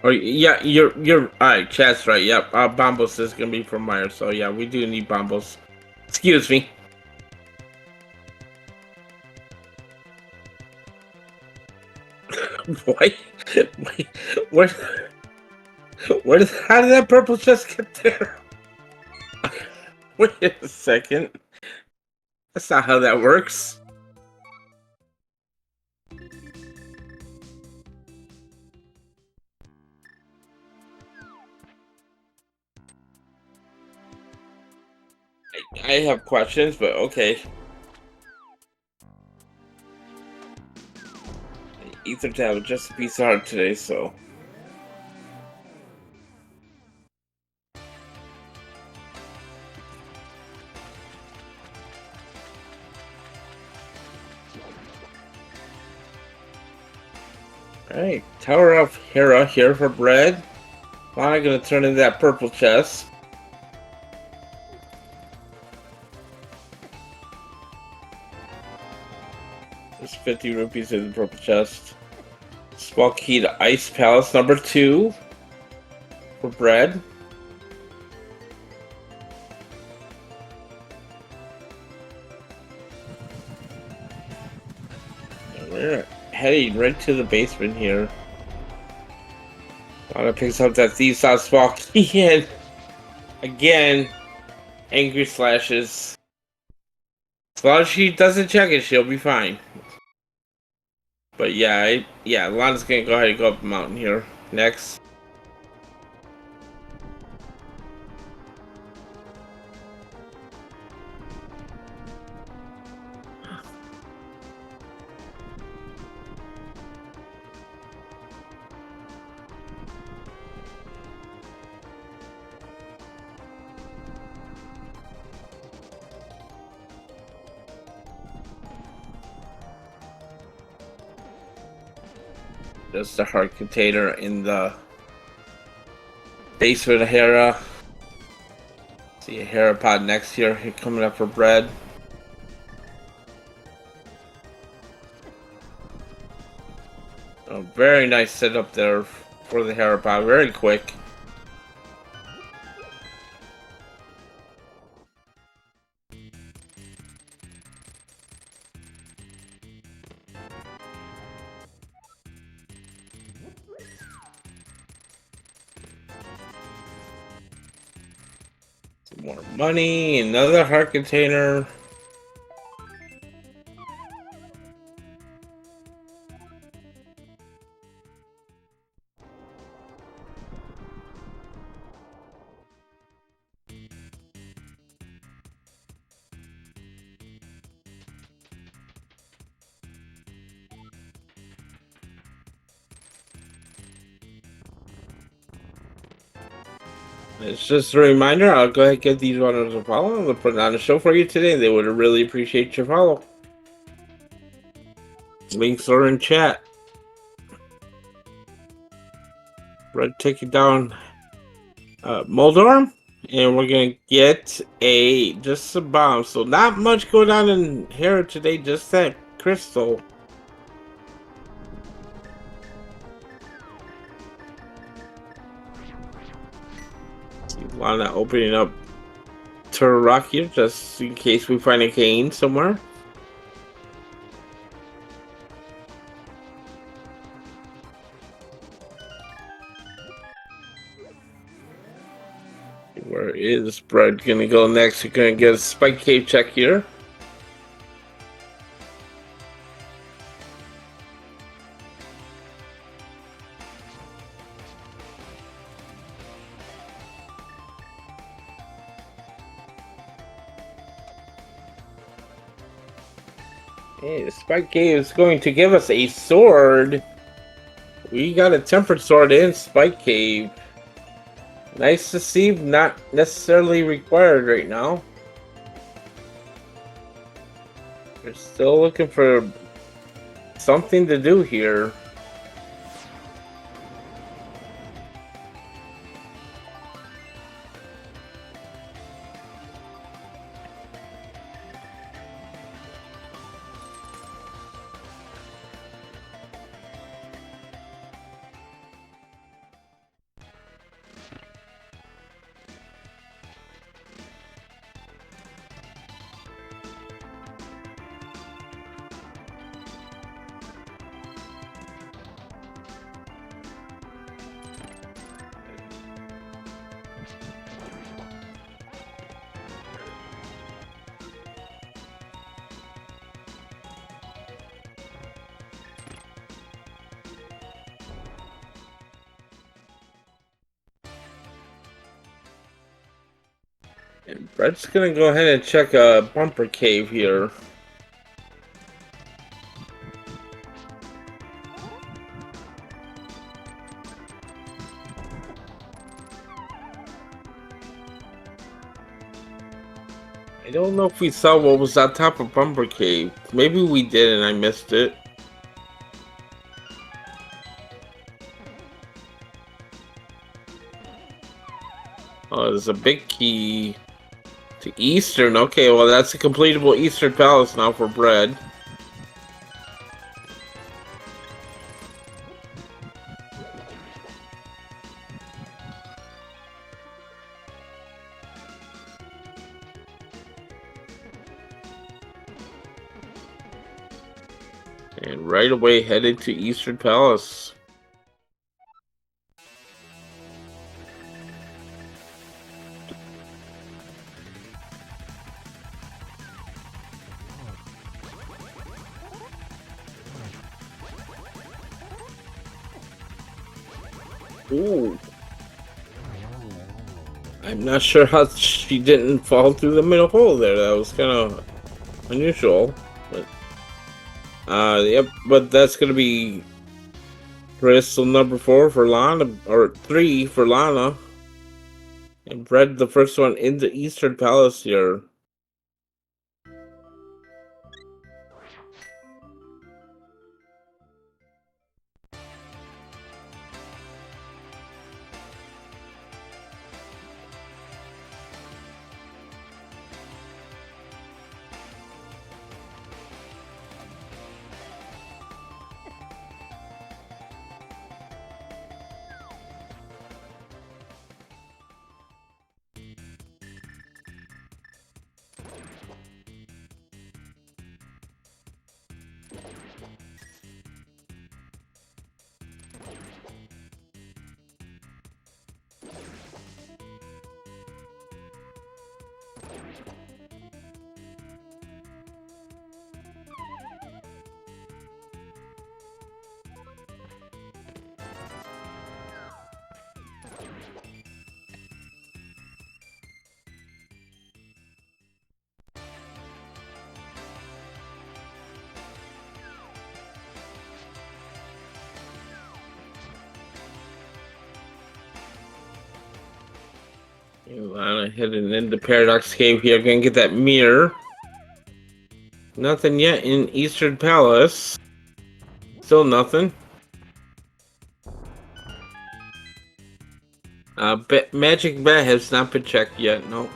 Oh yeah, you're alright. Chat's right. Yep, Bombos is gonna be from Myers, so yeah, we do need Bombos. Excuse me. Wait, wait, where, how did that purple chest get there? Wait a second. That's not how that works. I have questions, but okay. Ether tab just a piece of heart today, so. Alright, Tower of Hera here for bread. I'm gonna turn in that purple chest. There's 50 rupees in the purple chest. Small key to Ice Palace number 2 for bread. And we're heading right to the basement here. Wanna pick up that Thieves' Out small key and again, angry slashes. As long as she doesn't check it, she'll be fine. But yeah, Lana's gonna go ahead and go up the mountain here next. There's the heart container in the basement of Hera. See a Hera pod next here. Here coming up for bread. Oh, very nice setup there for the Hera pod. Very quick. Some more money. Another heart container. It's just a reminder, I'll go ahead and give these runners a follow. I'm going to put on a show for you today. They would really appreciate your follow. Links are in chat. Red taking down Moldorm. And we're going to get just a bomb. So not much going on in Hera today, just that crystal. Lana opening up Turtle Rock here, just in case we find a cane somewhere. Where is Bread gonna go next? We're gonna get a Spike Cave check here. Hey, the Spike Cave is going to give us a sword. We got a tempered sword in Spike Cave. Nice to see, not necessarily required right now. We're still looking for something to do here. And Brett's gonna go ahead and check a bumper cave here. I don't know if we saw what was on top of Bumper Cave. Maybe we did and I missed it. Oh, there's a big key to Eastern. Okay, well that's a completable Eastern Palace now for bread. And right away headed to Eastern Palace. Ooh. I'm not sure how she didn't fall through the middle hole there. That was kind of unusual. But, yep, but that's going to be crystal number 4 for Lana, or 3 for Lana. And Bread, the first one in the Eastern Palace here. Lana heading into Paradox Cave here. Gonna get that mirror. Nothing yet in Eastern Palace. Still nothing. Magic Bat has not been checked yet. No.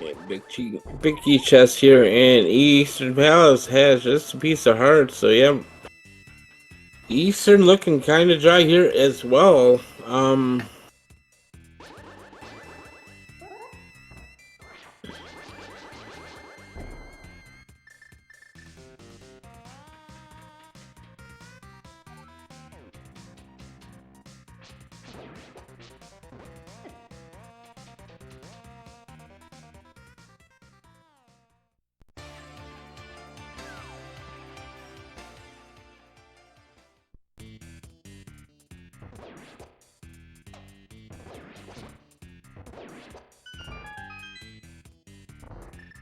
Yeah, big key chest here, and Eastern Palace has just a piece of heart. So yeah, Eastern looking kind of dry here as well.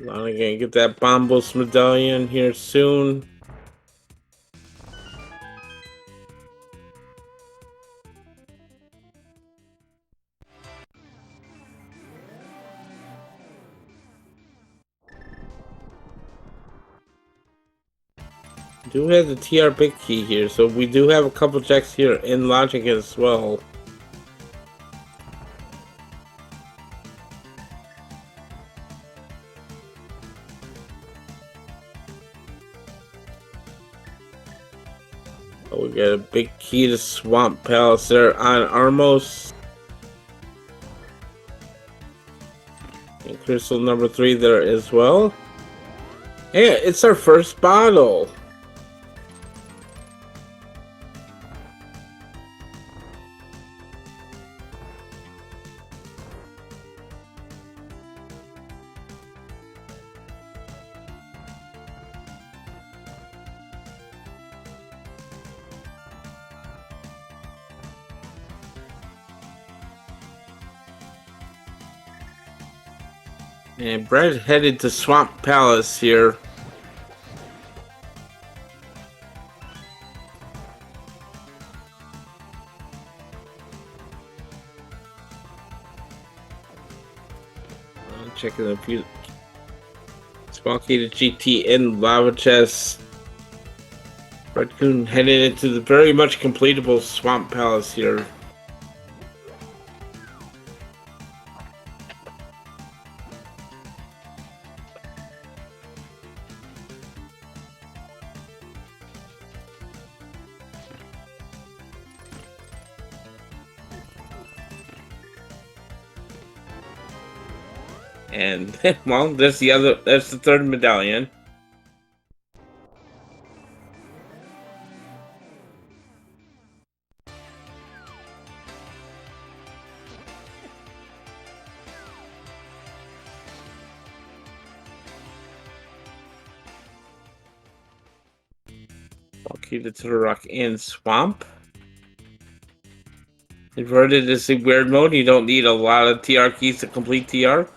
Lana gonna get that Bombos medallion here soon. Do have the TR big key here, so we do have a couple checks here in logic as well. Oh, we got a big key to Swamp Palace there on Armos. And crystal number 3 there as well. Hey, it's our first bottle. And Brett headed to Swamp Palace here. Checking a few. Small key to GT in Lava Chest. Red Coon headed into the very much completable Swamp Palace here. And well, there's the third medallion. I'll keep it to the rock and swamp. Inverted is a weird mode. You don't need a lot of TR keys to complete TR.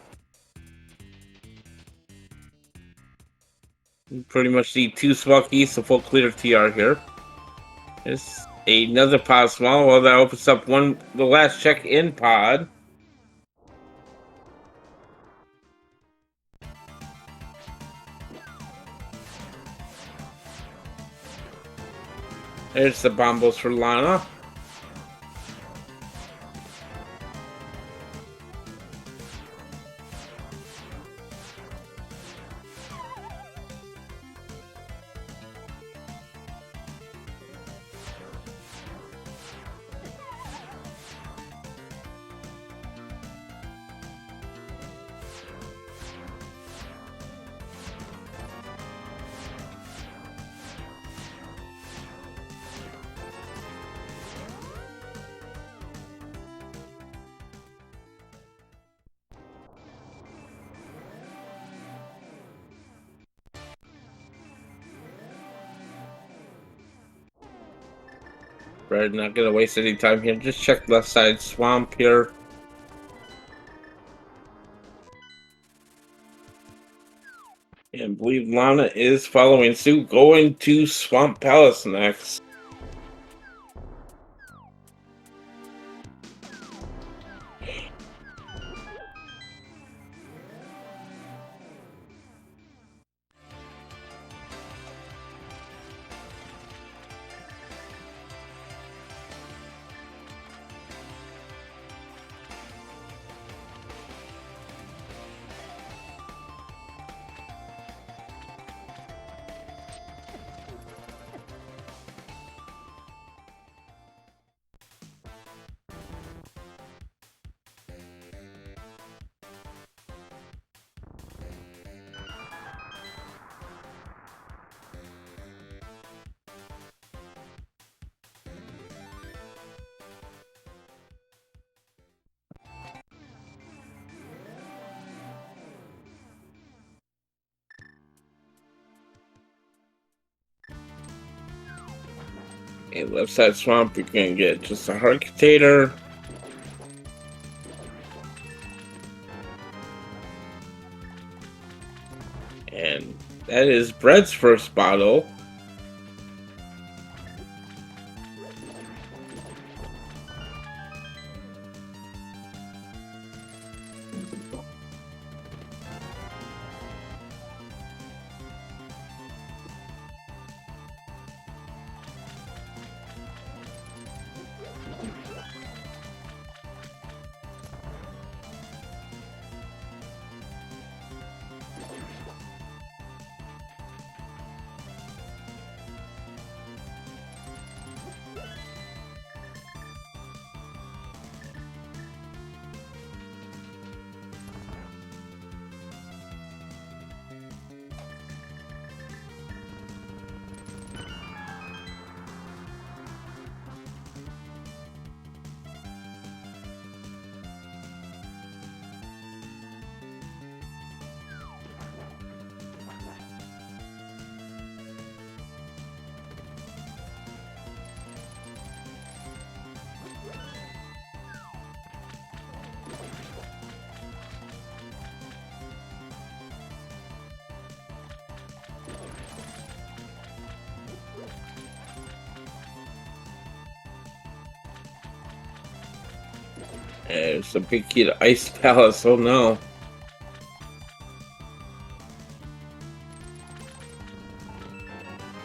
You pretty much need 2 small keys to full clear TR here. There's another pod small. Well, that opens up the last check-in pod. There's the bombos for Lana. Right, not gonna waste any time here. Just check left side swamp here. And I believe Lana is following suit, going to Swamp Palace next. And left side swamp, you're gonna get just a hard container. That is Bread's first bottle. There's a big key to Ice Palace. Oh no.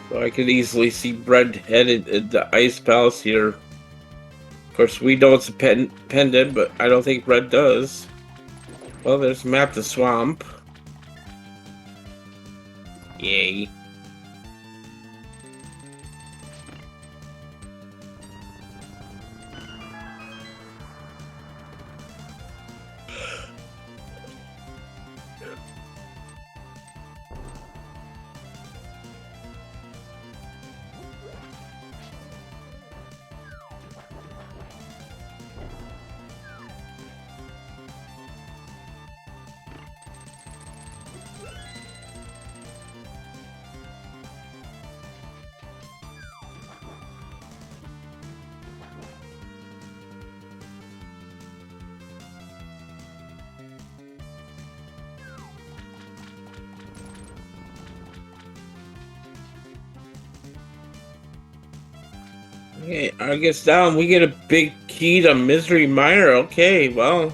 So I could easily see Bread headed in the Ice Palace here. Of course, we know it's a pendant, but I don't think Bread does. Well, there's a map to Swamp. Yay. Okay, I guess down we get a big key to Misery Mire. Okay, well.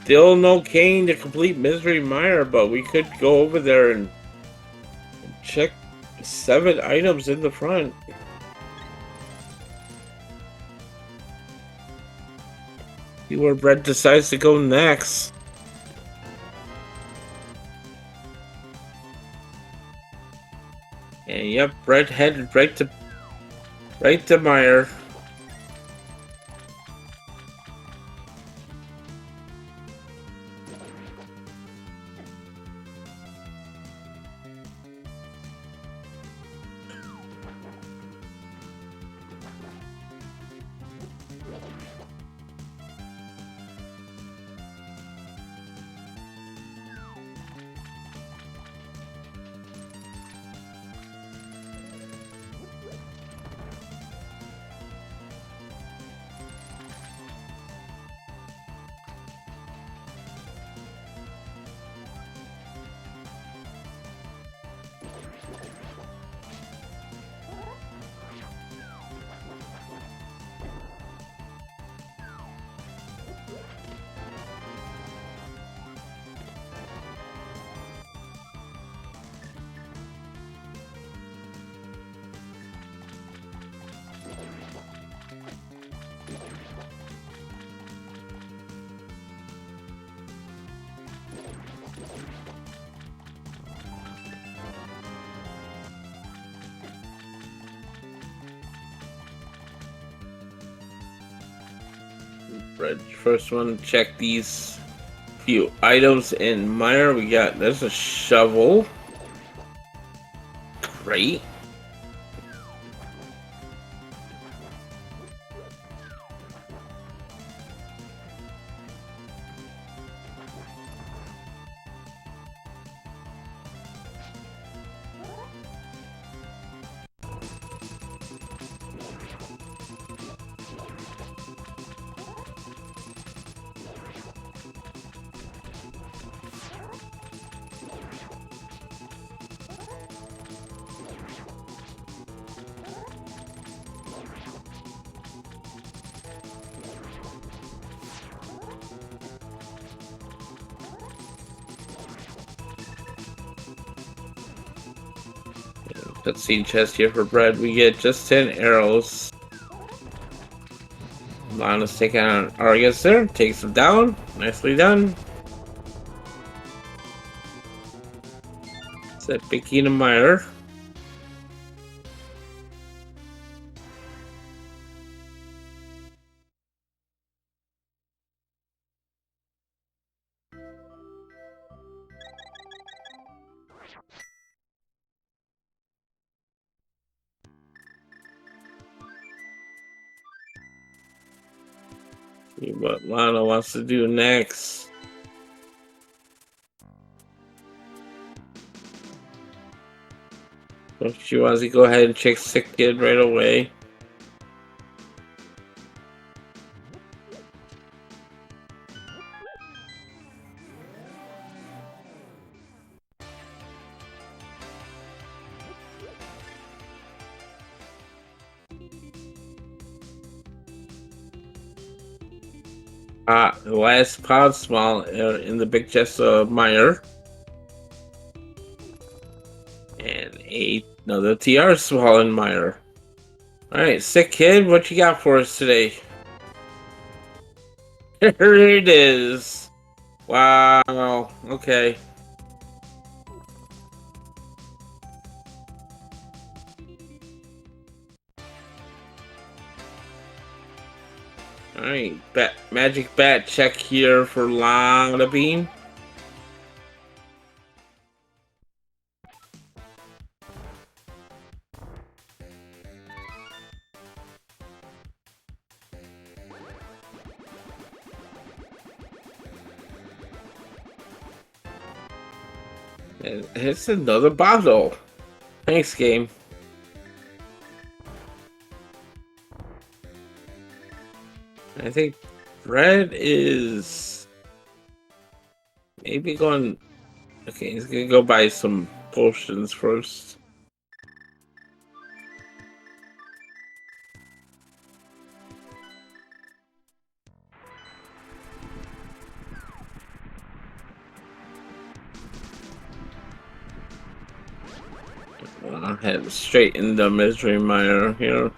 Still no cane to complete Misery Mire, but we could go over there and check 7 items in the front. See where Bread decides to go next. And yep, Bread headed right to Mire. Bread, first one, check these few items in Mire. There's a shovel. Great. Cutscene chest here for bread. We get just 10 arrows. Lana's taking on Argus there. Takes him down. Nicely done. Set Vicky to Meyer. See what Lana wants to do next. So she wants to go ahead and check Sick Kid right away. The last cloud small in the big chest of Meyer. And another TR small in Meyer. Alright, Sick Kid, what you got for us today? Here it is. Wow, okay. Alright, magic bat check here for Lana Bean. And it's another bottle. Thanks, game. I think Red is maybe going. Okay, he's gonna go buy some potions first. I'll head straight into Misery Mire here.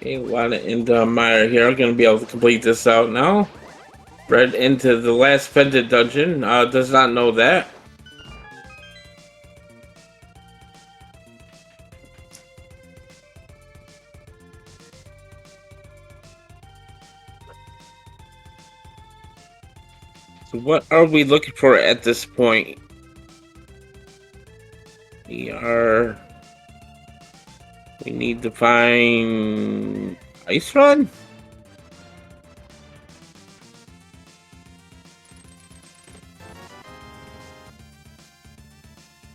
Okay, a lot of into Mire here. I'm gonna be able to complete this out now. Red into the last pendant dungeon. Does not know that. So what are we looking for at this point? We need to find Ice Rod?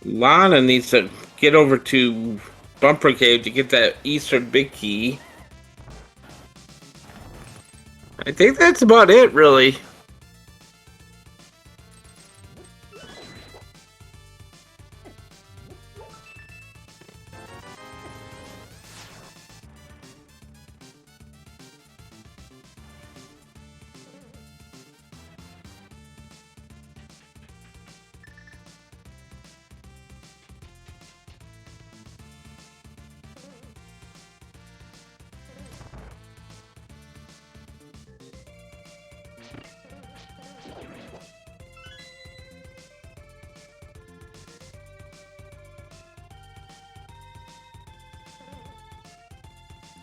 Lana needs to get over to Bumper Cave to get that Eastern Big Key. I think that's about it, really.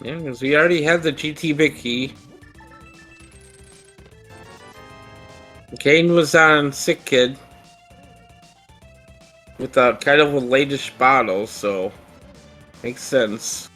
Yeah, because we already have the GT Big Key. Kane was on Sick Kid with a kind of a latest bottle, so makes sense.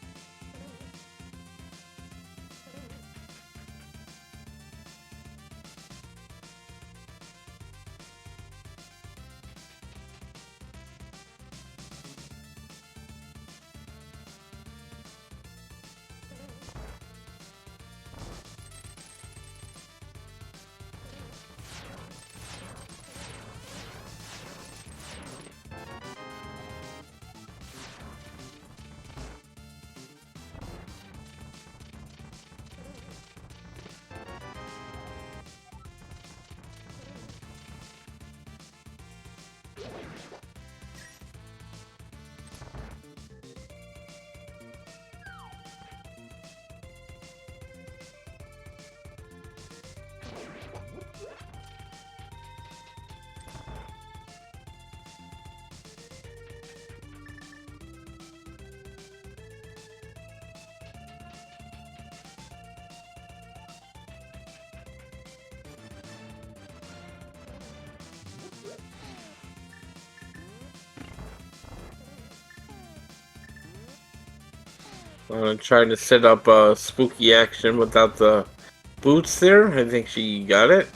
Trying to set up a spooky action without the boots there. I think she got it.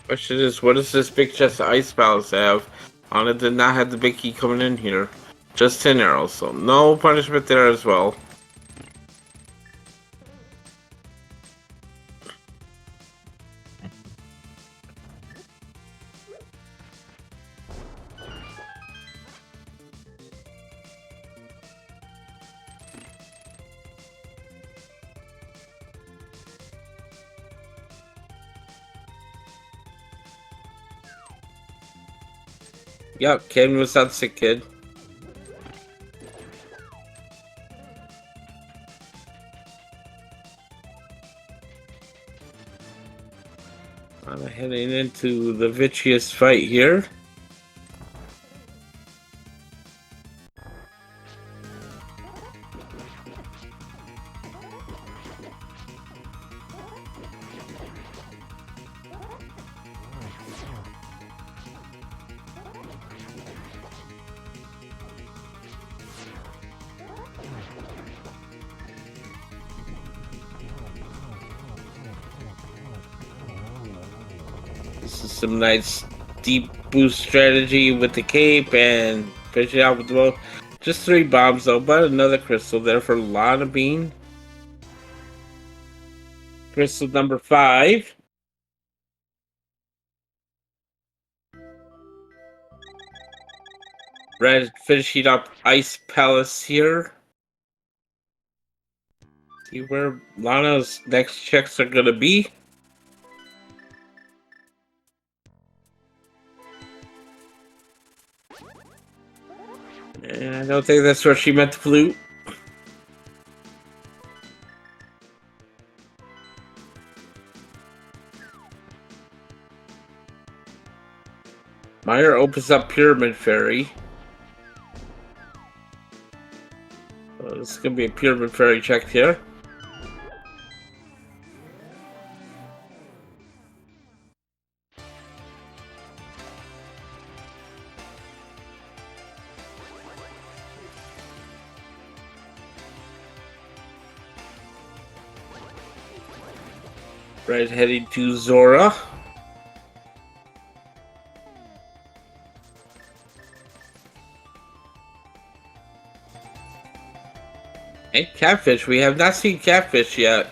Question is, what does this big chest of ice palace have on it? Did not have the big key coming in here. Just 10 arrows, so no punishment there as well. Yep, Ken was that sick kid. I'm heading into the vicious fight here. This is some nice deep boost strategy with the cape and finish it out with the bow. Just 3 bombs though, but another crystal there for Lana Bean. Crystal number 5. Red finishing up Ice Palace here. See where Lana's next checks are gonna be. And I don't think that's where she meant the flute. Meyer opens up Pyramid Fairy. So this is going to be a Pyramid Fairy check here. Red heading to Zora. And Catfish. We have not seen Catfish yet.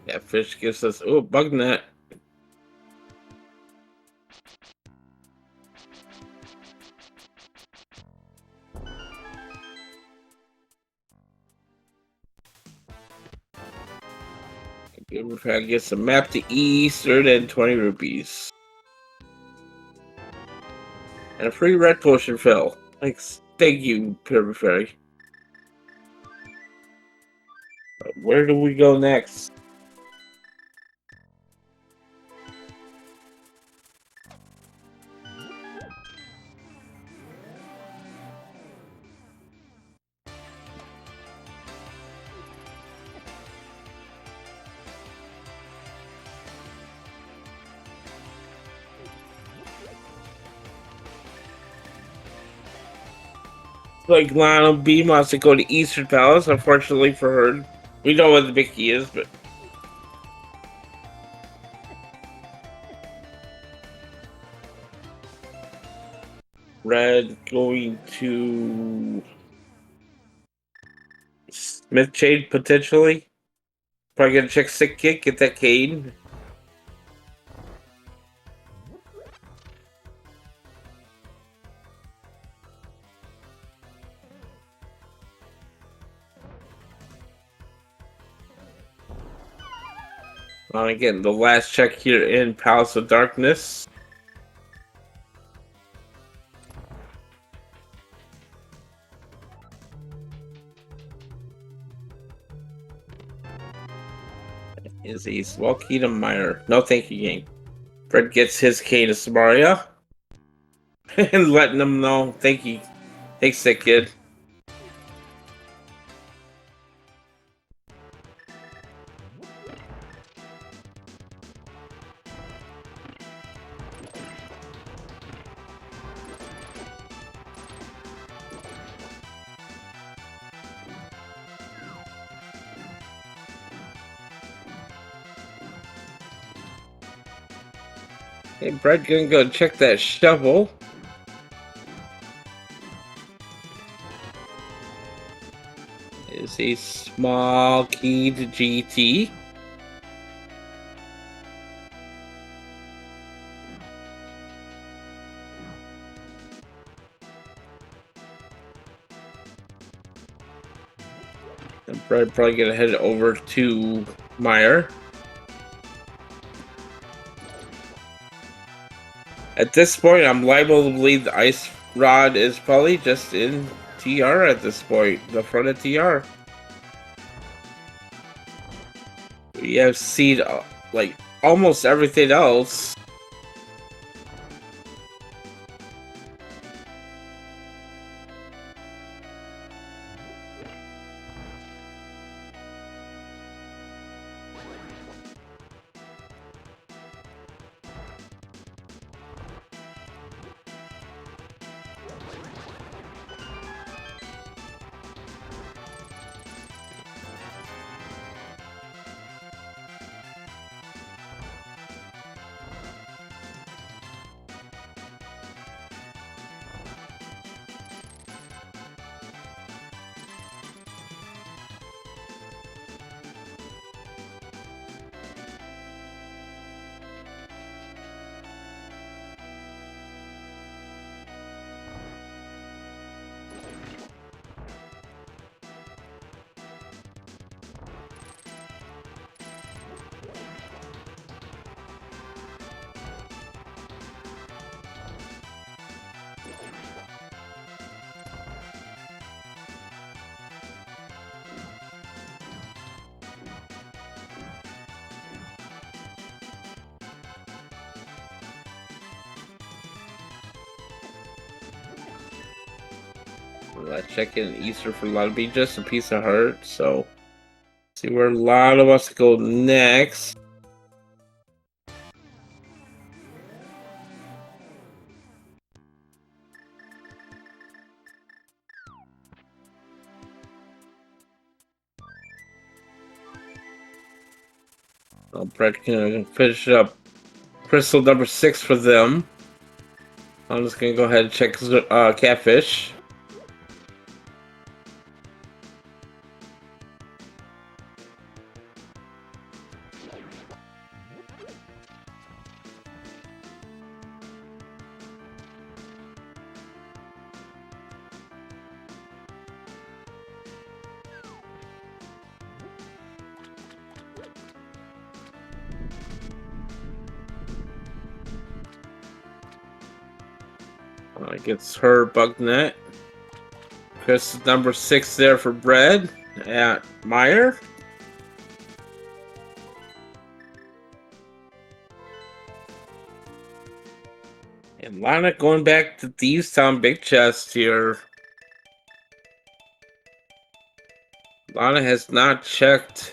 Catfish gives us bug net. I guess a map to East, and 20 rupees. And a free red potion fill. Thanks. Thank you, Pyramid Fairy. Where do we go next? Like Lionel B wants to go to Eastern Palace, unfortunately for her. We know what the big key is, but Red going to Myth Shade potentially. Probably gonna check Sick Kick, get that Cane. Again, the last check here in Palace of Darkness. Is a small key to Meyer. No thank you, game. Fred gets his K to Samaria. And letting them know. Thank you. Thanks, that kid. Hey, Brett, gonna go check that shovel. Is a small key to GT. And Brett probably gonna head over to Meyer. At this point, I'm liable to believe the Ice Rod is probably just in TR at this point, the front of TR. We have seen like almost everything else. Check in Easter for Lana be just a piece of heart, so see where Lana wants to go next. Brett can finish up crystal number 6 for them. I'm just gonna go ahead and check Catfish. Gets her bug net. Chris is number 6 there for Bread at Meyer. And Lana going back to Thieves Town Big Chest here. Lana has not checked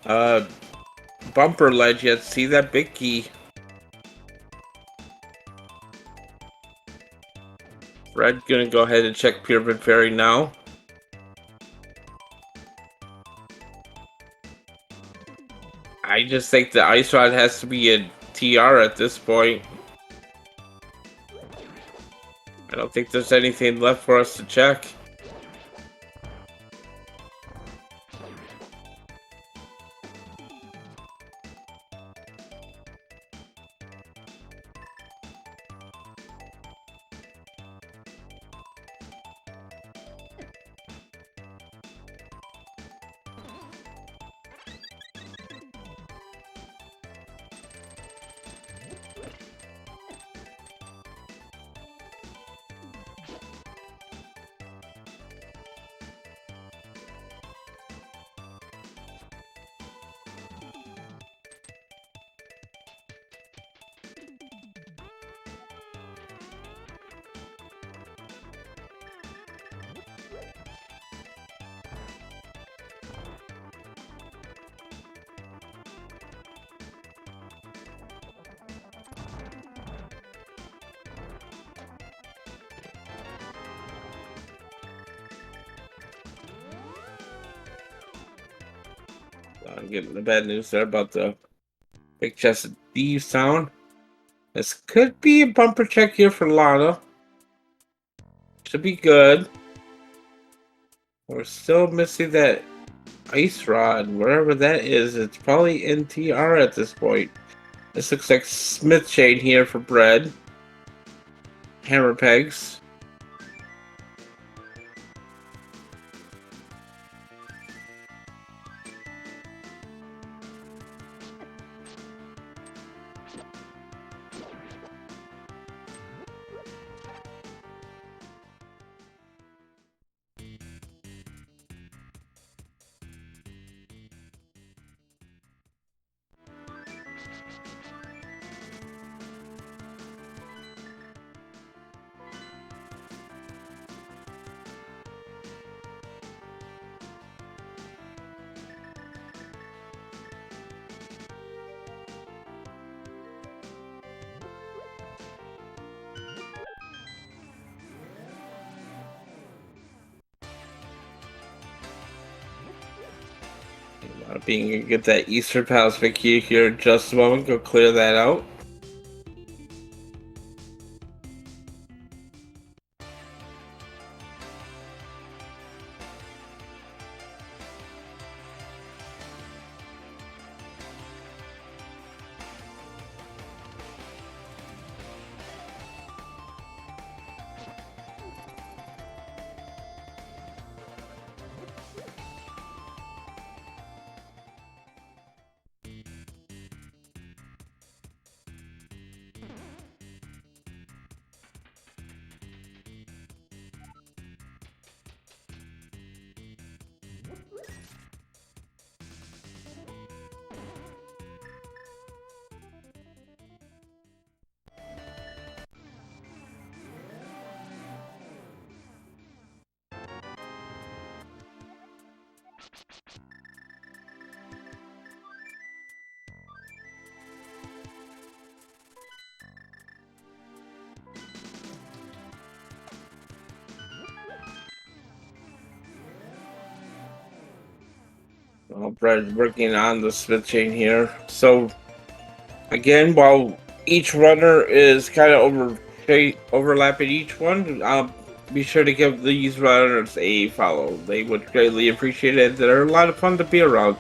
Bumper Ledge yet. See that big key. Red gonna go ahead and check Pyramid Fairy now. I just think the Ice Rod has to be a TR at this point. I don't think there's anything left for us to check. Getting the bad news there about the big chest of thieves sound. This could be a bumper check here for Lana. Should be good. We're still missing that ice rod, wherever that is. It's probably in TR at this point. This looks like smith chain here for bread. Hammer pegs. Being get that Easter Palace key here in just a moment. Go clear that out. Brad working on the smith chain here. So again, while each runner is kind of overlapping each one, be sure to give these runners a follow. They would greatly appreciate it. They're a lot of fun to be around.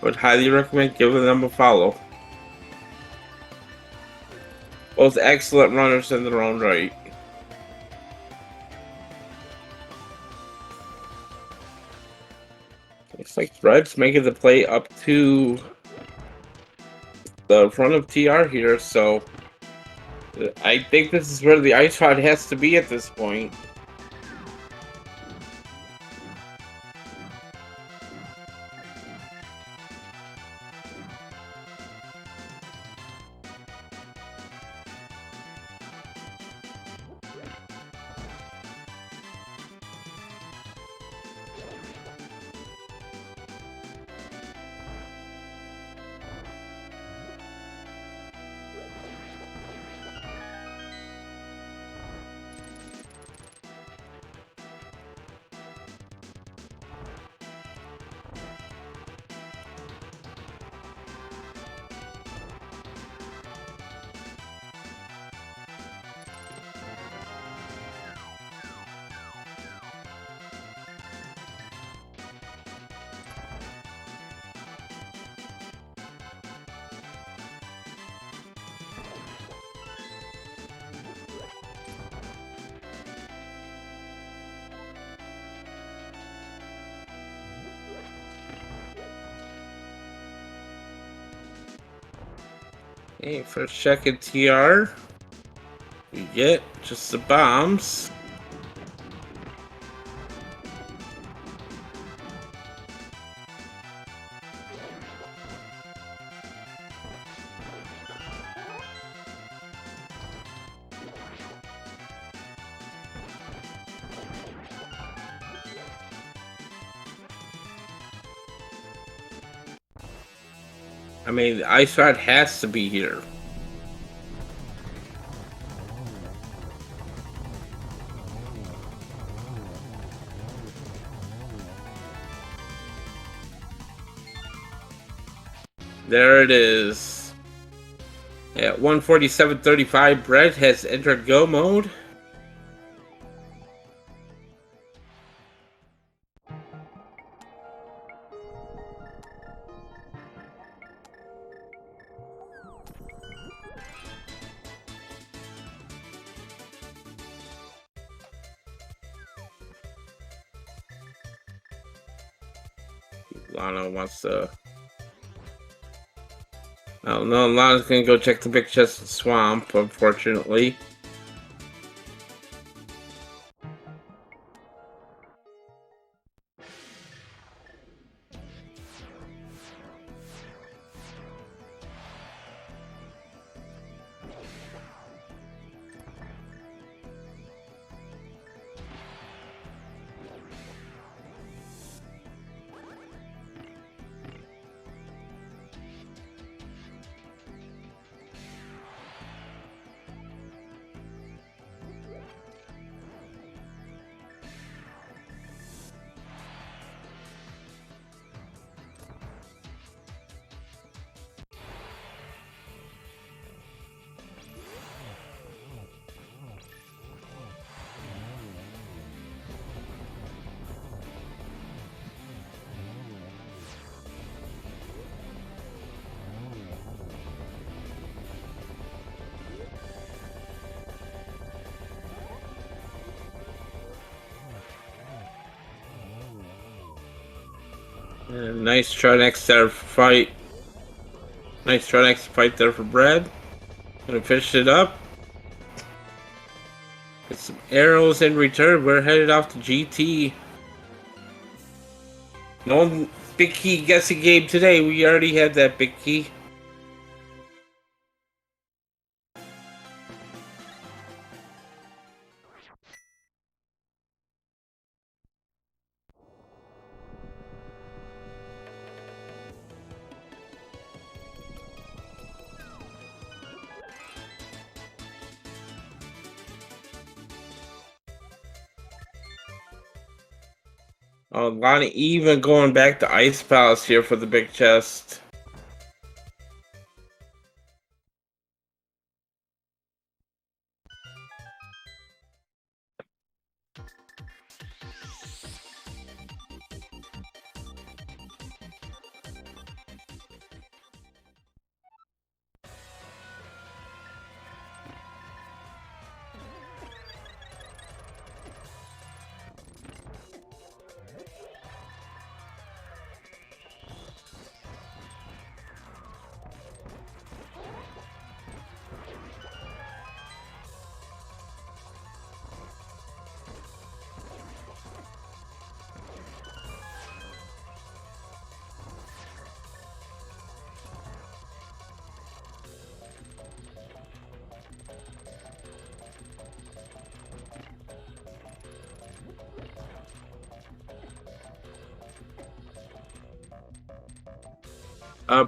Would highly recommend giving them a follow. Both excellent runners in their own right. Looks like Bread's making the play up to the front of TR here, so I think this is where the ice rod has to be at this point. Okay, first check in TR. We get just the bombs. I mean, the ice rod has to be here. There it is. At 147.35, Brett has entered go mode. Lana wants to... I don't know, Lana's gonna go check the big chest swamp, unfortunately. Nice try next there fight. Nice try next fight there for Brad. Gonna finish it up. Get some arrows in return. We're headed off to GT. No big key guessing game today. We already had that big key. Oh, Lana even going back to Ice Palace here for the big chest.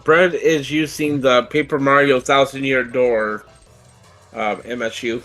Brett is using the Paper Mario 1000-Year Door MSU.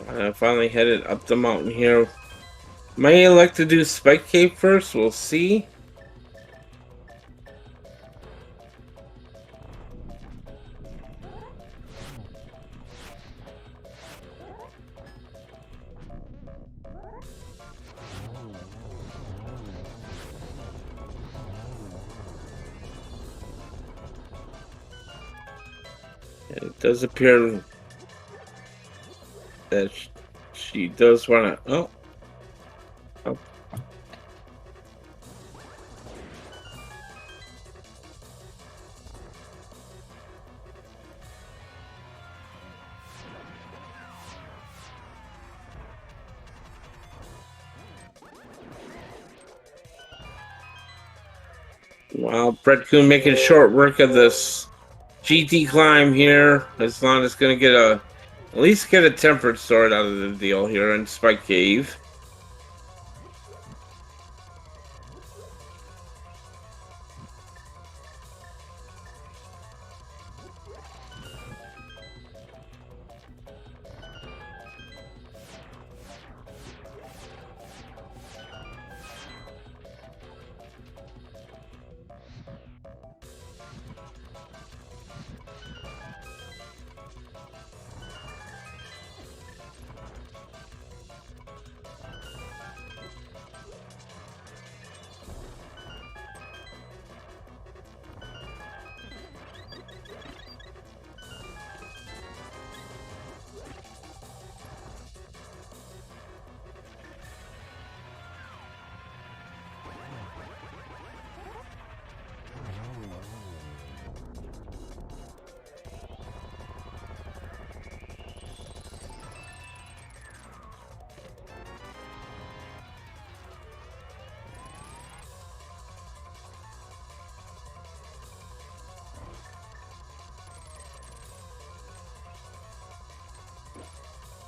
I finally headed up the mountain here. May elect to do Spike Cave first, we'll see. It does appear that she does want to... Oh. Well, Brett Kuhn making short work of this GT climb here. As long as going to get at least get a tempered sword out of the deal here in Spike Cave.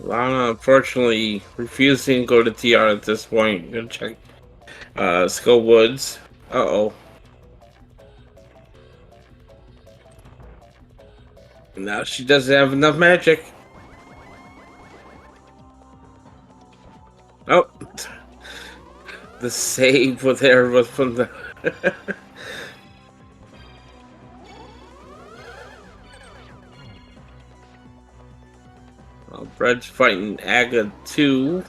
Lana unfortunately refusing to go to TR at this point. Gonna check Skull Woods. Uh-oh. Now she doesn't have enough magic. Oh, the save with there was from the. Well, Brett's fighting Aga 2.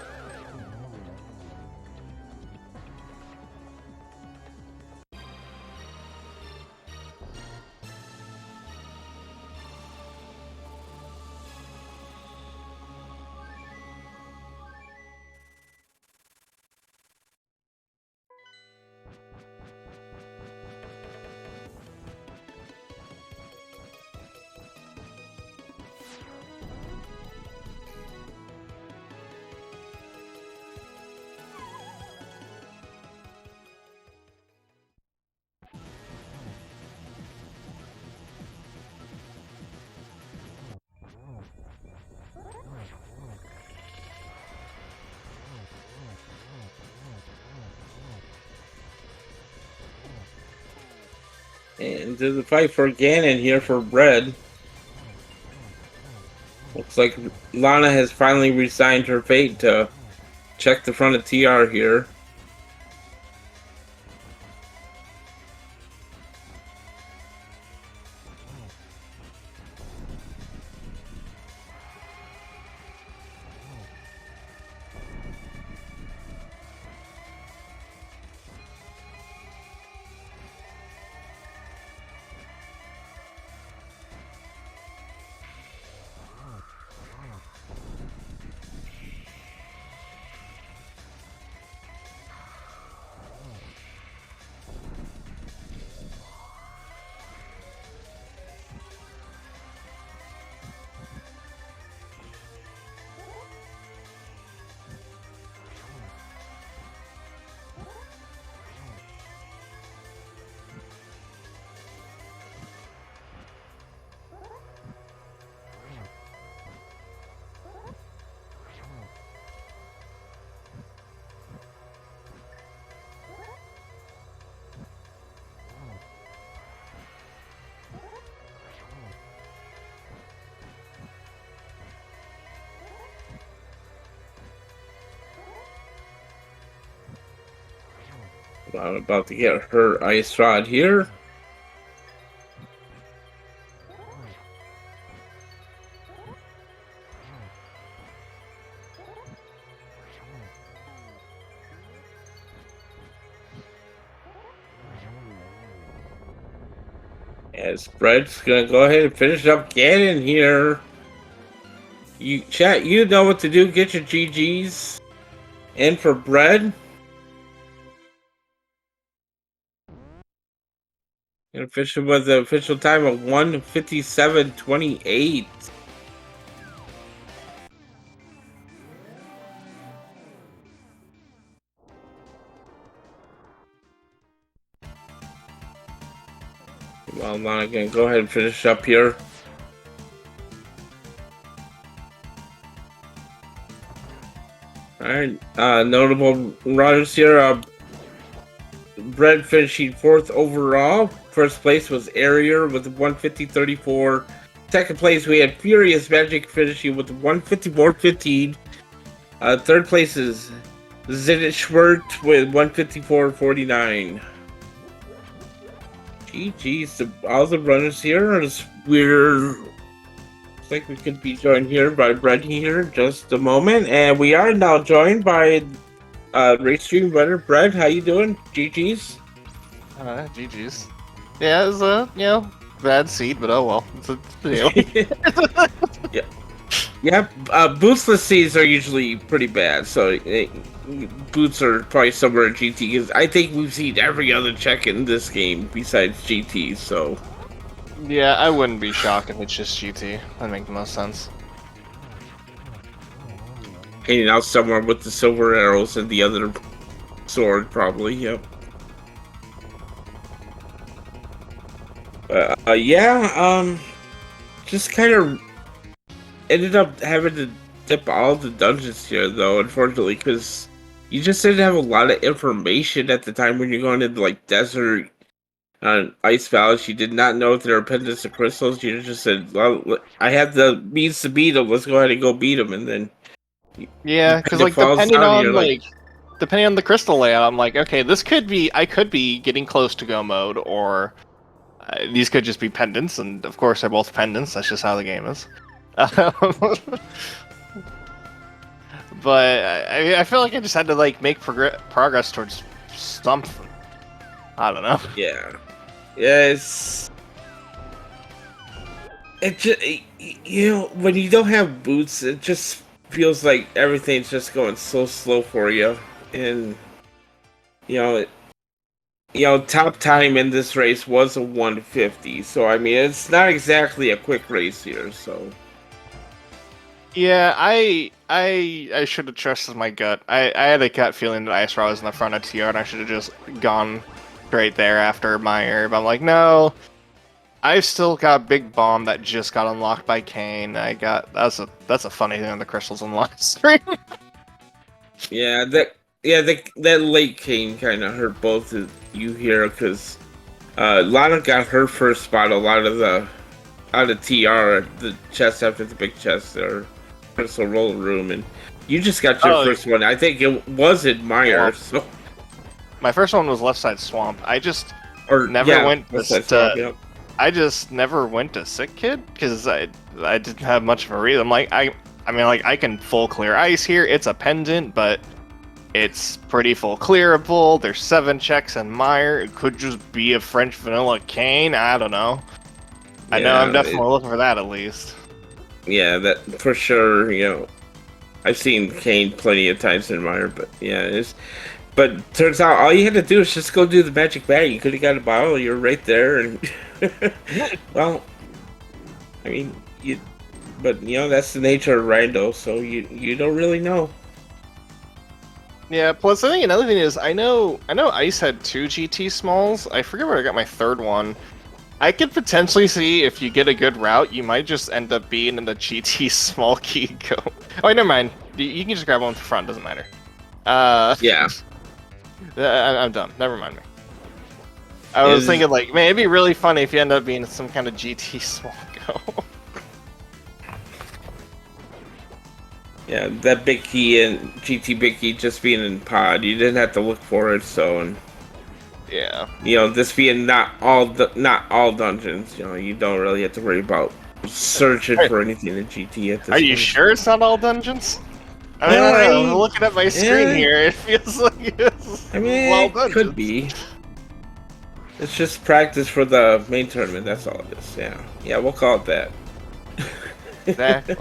And there's a fight for Ganon here for Bread. Looks like Lana has finally resigned her fate to check the front of TR here. I'm about to get her ice rod here. As Brett's gonna go ahead and finish up Ganon here. You chat, you know what to do. Get your GGs in for Bread. And official with the official time of 1:57:28. Well, now I'm gonna go ahead and finish up here. Alright, notable runners here. Brett finishing 4th overall. First place was Arier with 150.34. Second place, we had Furious Magic finishing with 154.15. Third place is Zenit Schwert with 154.49. GG's, all the runners here. Looks like we could be joined here by Brett here in just a moment. And we are now joined by race stream runner Brett. How you doing? GG's. GG's. Yeah, it was bad seat, but oh well. It's a deal. Yeah. Bootsless seats are usually pretty bad, so boots are probably somewhere in GT, because I think we've seen every other check in this game besides GT, so... Yeah, I wouldn't be shocked if it's just GT. That'd make the most sense. Hanging out somewhere with the silver arrows and the other sword, probably, yep. Just kind of ended up having to dip all the dungeons here, though, unfortunately, because you just didn't have a lot of information at the time when you're going into, like, desert ice valleys. You did not know if there were pendants or crystals. You just said, well, I have the means to beat them, let's go ahead and go beat them, and then... Yeah, because, like, depending on the crystal layout, I'm like, okay, I could be getting close to go mode, or these could just be pendants, and of course they're both pendants, that's just how the game is. But I feel like I just had to, like, make progress towards something. I don't know. Yeah, it's just, when you don't have boots, it just feels like everything's just going so slow for you, and top time in this race was a 150, so I mean it's not exactly a quick race here, so. Yeah, I should have trusted my gut. I had a gut feeling that Ice Raw was in the front of TR, and I should have just gone straight there after Meyer. But I'm like, no, I've still got Big Bomb that just got unlocked by Kane. That's a funny thing on the crystals on the live stream. that late Kane kind of hurt both of you here, because Lana got her first spot out of TR, the chest after the big chest there. Crystal roller room, and you just got your first one. I think it was Admire. So my first one was Left Side Swamp. I just never went to Sick Kid because I didn't have much of a reason. I'm like, I mean, I can full clear ice here. It's a pendant, but it's pretty full clearable. There's 7 checks in Mire. It could just be a French vanilla Cane. I don't know. Yeah, I know I'm definitely looking for that at least. Yeah, that for sure. I've seen Kane plenty of times in Mire, but yeah, but turns out all you had to do is just go do the magic bag. You could have got a bottle. You're right there, and well, I mean, that's the nature of rando. So you don't really know. Yeah. Plus, I think another thing is I know Ice had 2 GT smalls. I forget where I got my third one. I could potentially see if you get a good route, you might just end up being in the GT small key go. Oh, never mind. You can just grab one from the front. Doesn't matter. Yeah. I'm done. Never mind me. I was thinking, like, man, it'd be really funny if you end up being some kind of GT small go. Yeah, that big key and GT big key just being in pod, you didn't have to look for it. So, and yeah, this being not all dungeons, you don't really have to worry about searching for anything in GT at this point. Are you sure it's not all dungeons? I don't know. Looking at my screen here, it feels like it's it could be. It's just practice for the main tournament, that's all it is. Yeah, we'll call it that. Exactly.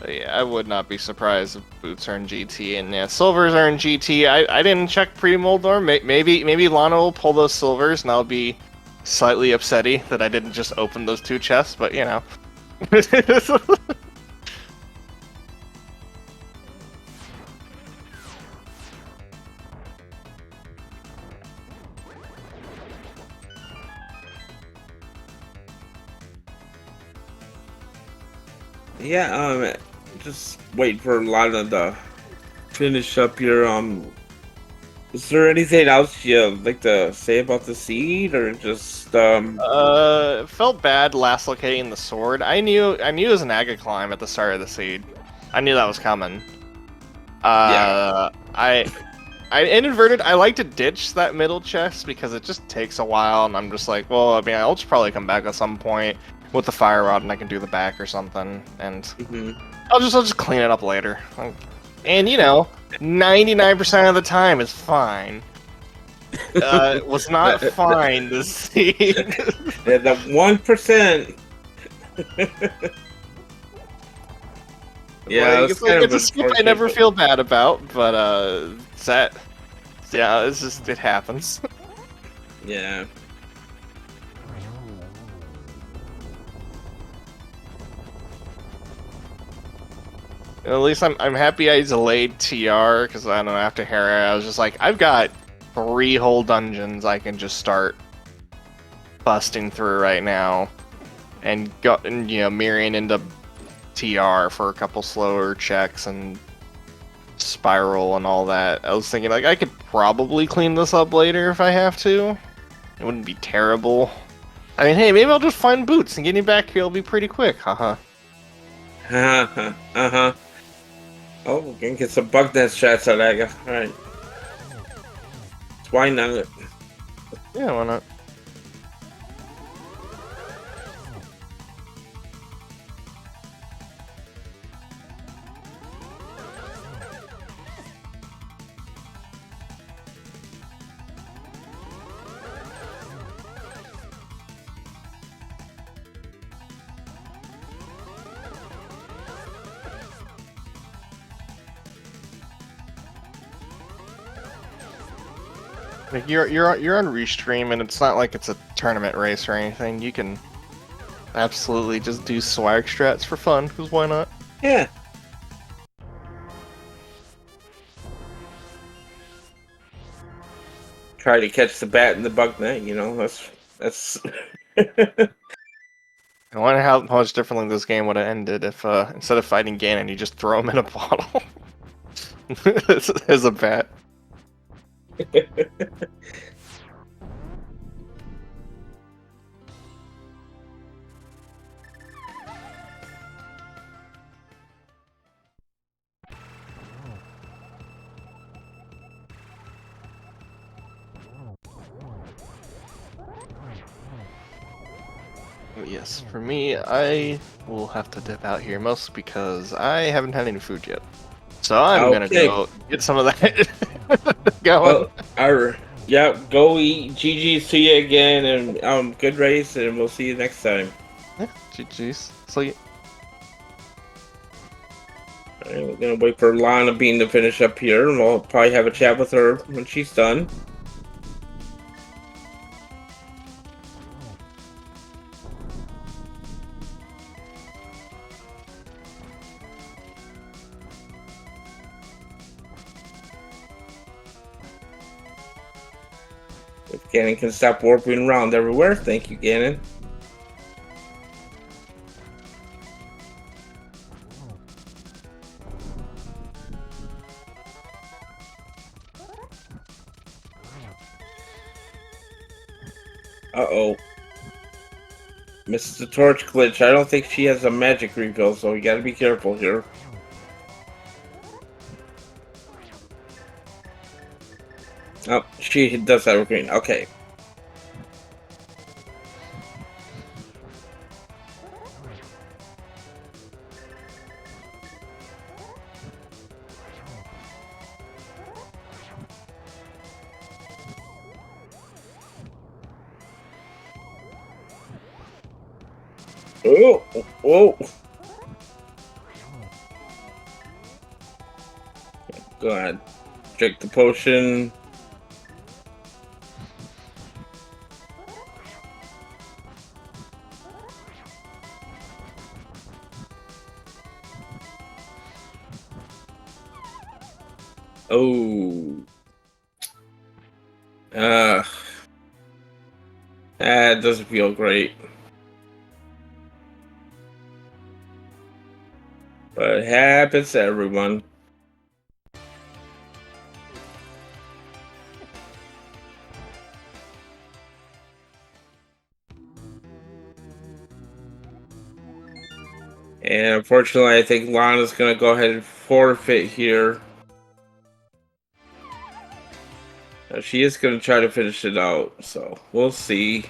But yeah, I would not be surprised if boots are in GT, and silvers are in GT. I didn't check pre-Moldor. Maybe Lana will pull those silvers, and I'll be slightly upsetty that I didn't just open those 2 chests, but Yeah, just wait for Lana to finish up your is there anything else you'd like to say about the seed, or just Felt bad last locating the sword. I knew it was an Aga climb at the start of the seed. I knew that was coming. yeah. I inadverted. I like to ditch that middle chest because it just takes a while, and I'm just like, well, I mean, I'll just probably come back at some point with the fire rod, and I can do the back or something, and Hmm. I'll just clean it up later. And 99% of the time is fine. It was not fine this seed. Yeah, the 1%. Yeah, Like that's it's like kind of it's a skip I unfortunate, never but feel bad about, but that yeah, it's just it happens. yeah. At least I'm happy I delayed TR because I don't know, after Hera I was just like I've got 3 whole dungeons I can just start busting through right now and mirroring into TR for a couple slower checks and spiral and all that. I was thinking like I could probably clean this up later if I have to. It wouldn't be terrible. I mean, hey, maybe I'll just find boots and getting back here will be pretty quick, haha. Uh-huh. Oh, we can get some bug nest shots out of that. Alright. Why not? Yeah, why not? Like you're on Restream and it's not like it's a tournament race or anything. You can absolutely just do swag strats for fun, because why not? Yeah. Try to catch the bat in the bug net, that's I wonder how much differently this game would have ended if instead of fighting Ganon, you just throw him in a bottle as a bat. Yes, for me, I will have to dip out here, mostly because I haven't had any food yet. So I'm gonna okay. go get some of that going. Oh, yeah, go eat. GG's to you again, and good race, and we'll see you next time. Yeah, GG's. So Alright, we're gonna wait for Lana Bean to finish up here, and we'll probably have a chat with her when she's done. If Ganon can stop warping around everywhere, thank you, Ganon. Uh-oh. Mrs. the Torch glitch. I don't think she has a magic refill, so we gotta be careful here. Oh, she does have a green. Okay. Oh, oh. Go ahead. Drink the potion. Oh. Uh, that doesn't feel great. But it happens to everyone. And unfortunately, I think Lana's going to go ahead and forfeit here. She is going to try to finish it out, so we'll see.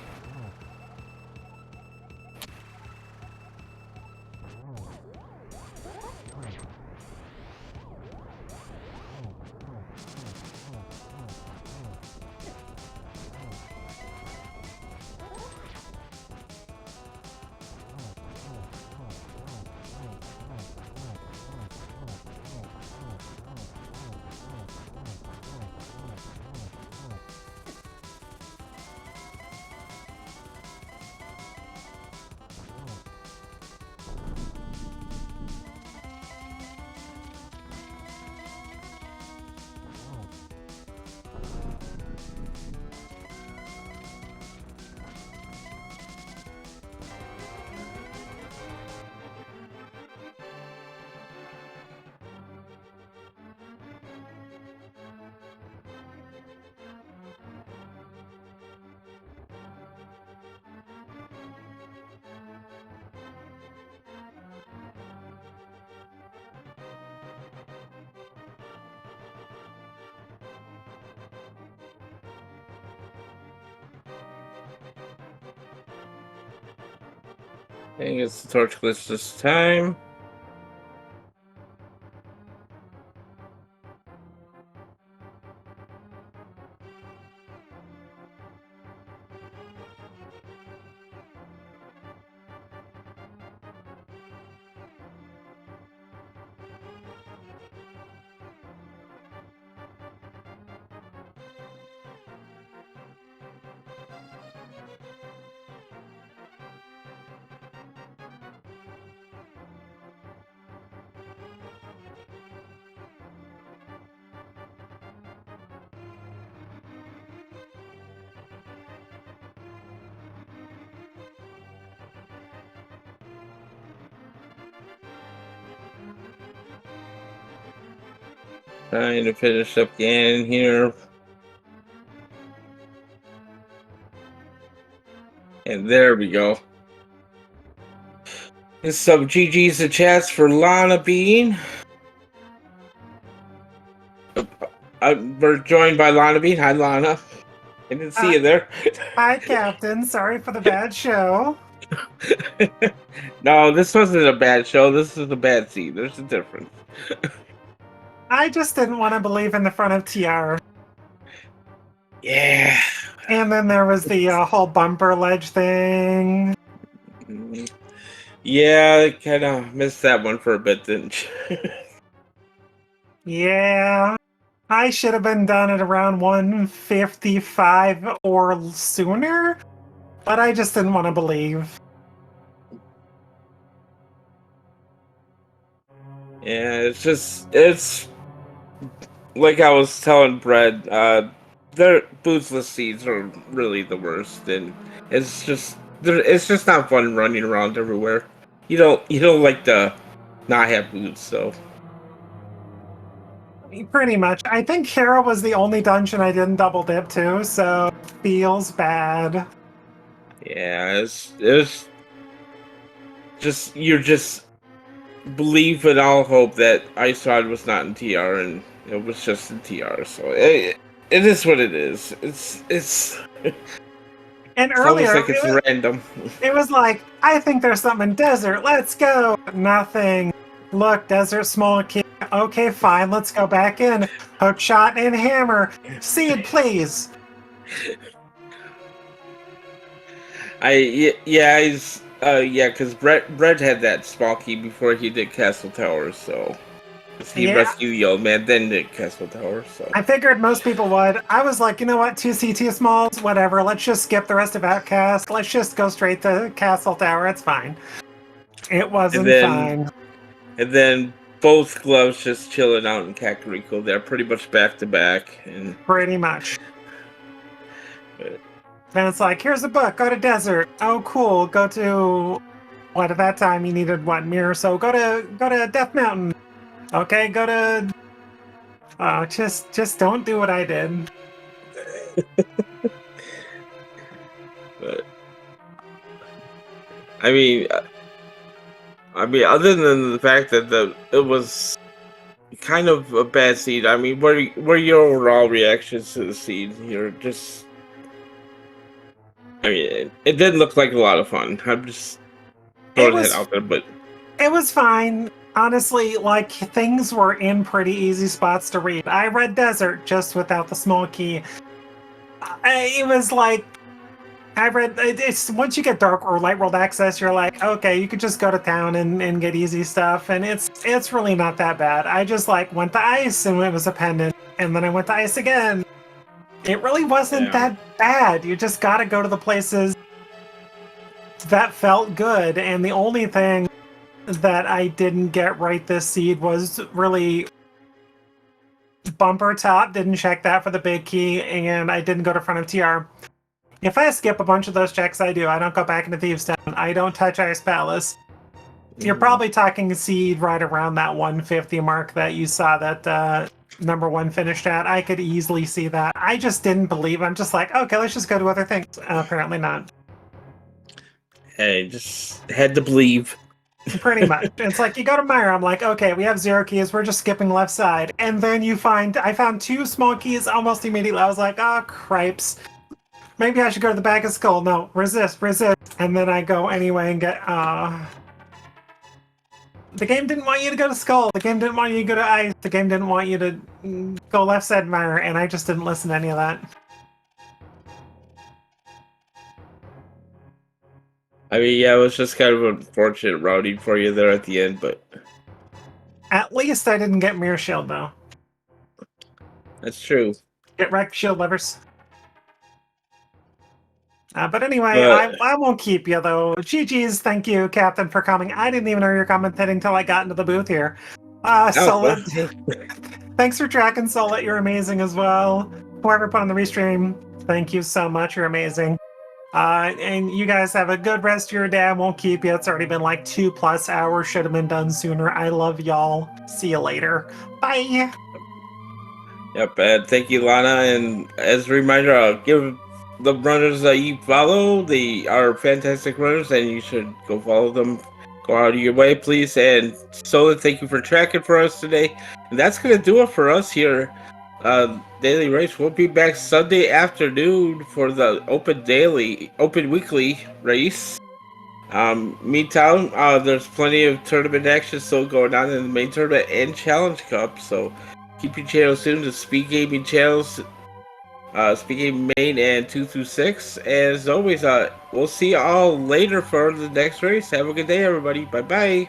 I think it's the torch glitch this time. Trying to finish up Ganon here. And there we go. And some GG's and chats for Lana Bean. We're joined by Lana Bean. Hi, Lana. I didn't see you there. Hi, Captain. Sorry for the bad show. No, this wasn't a bad show. This is a bad scene. There's a difference. I just didn't want to believe in the front of TR. Yeah. And then there was the whole bumper ledge thing. Yeah, I kind of missed that one for a bit, didn't you? Yeah. I should have been done at around 155 or sooner, but I just didn't want to believe. Yeah, it's like I was telling Brett, their bootsless seeds are really the worst, and it's just not fun running around everywhere. You don't like to not have boots, so Pretty much. I think Hera was the only dungeon I didn't double dip to, so feels bad. yeah, it's just you're just believe and all hope that Ice Rod was not in TR and it was just in TR. So it is what it is. It's And it's earlier, almost like it's random. It was like, I think there's something in desert. Let's go. Nothing. Look, desert, small key. Okay, fine. Let's go back in. Hook shot and hammer. Seed, please. Because Brett had that small key before he did Castle Towers, so he rescued the old man, then did Castle Towers. So I figured most people would. I was like, you know what, 2C2 smalls, whatever. Let's just skip the rest of Outcast. Let's just go straight to Castle Tower. It's fine. It wasn't fine. And then both gloves just chilling out in Kakariko. They're pretty much back to back, and pretty much. And it's like, here's a book, go to desert. Oh, cool, go to What, at that time you needed what, mirror? So go to Death Mountain. Okay, go to. Oh, just don't do what I did. But I mean, other than the fact that it was kind of a bad seed. I mean, what are your overall reactions to the seed here? Just, I mean, it didn't look like a lot of fun. I'm just throwing that out there, but It was fine. Honestly, like, things were in pretty easy spots to read. I read Desert just without the small key. It was like, I read, it's once you get Dark or Light World access, you're like, okay, you could just go to town and get easy stuff, and it's really not that bad. I just, like, went to Ice, and it was a pendant, and then I went to Ice again. It really wasn't that bad. You just gotta go to the places that felt good, and the only thing that I didn't get right this seed was really bumper top. Didn't check that for the big key, and I didn't go to front of TR. If I skip a bunch of those checks, I do. I don't go back into Thieves Town. I don't touch Ice Palace. You're probably talking seed right around that 150 mark that you saw that number one finished at. I could easily see that. I just didn't believe. I'm just like, okay, let's just go to other things. Apparently not. hey, just had to believe. Pretty much. It's like you go to Myra, I'm like, okay, we have 0 keys, we're just skipping left side. And then I found 2 small keys almost immediately. I was like, oh, cripes. Maybe I should go to the back of Skull. No, resist. And then I go anyway and get, the game didn't want you to go to Skull. The game didn't want you to go to Ice. The game didn't want you to go left side Myra, and I just didn't listen to any of that. I mean, yeah, it was just kind of unfortunate routing for you there at the end, but At least I didn't get Mirror Shield, though. that's true. Get wrecked, shield lovers. But anyway, I won't keep you, though. GG's, thank you, Captain, for coming. I didn't even know you were commentating until I got into the booth here. Solid. Thanks for tracking, Solid. You're amazing as well. Whoever put on the restream, thank you so much. You're amazing. And you guys have a good rest of your day. I won't keep you. It's already been like 2+ hours. Should have been done sooner. I love y'all. See you later. Bye. Yep, and thank you, Lana. And as a reminder, I'll give the runners that you follow. They are fantastic runners, and you should go follow them. Go out of your way, please. And Solid, thank you for tracking for us today. And that's going to do it for us here. Daily Race. We'll be back Sunday afternoon for the Open Weekly race. Meantime, there's plenty of tournament action still going on in the main tournament and Challenge Cup. So keep your channels tuned to Speed Gaming channels, Speed Gaming Main and 2 through 6. As always, we'll see you all later for the next race. Have a good day, everybody. Bye bye.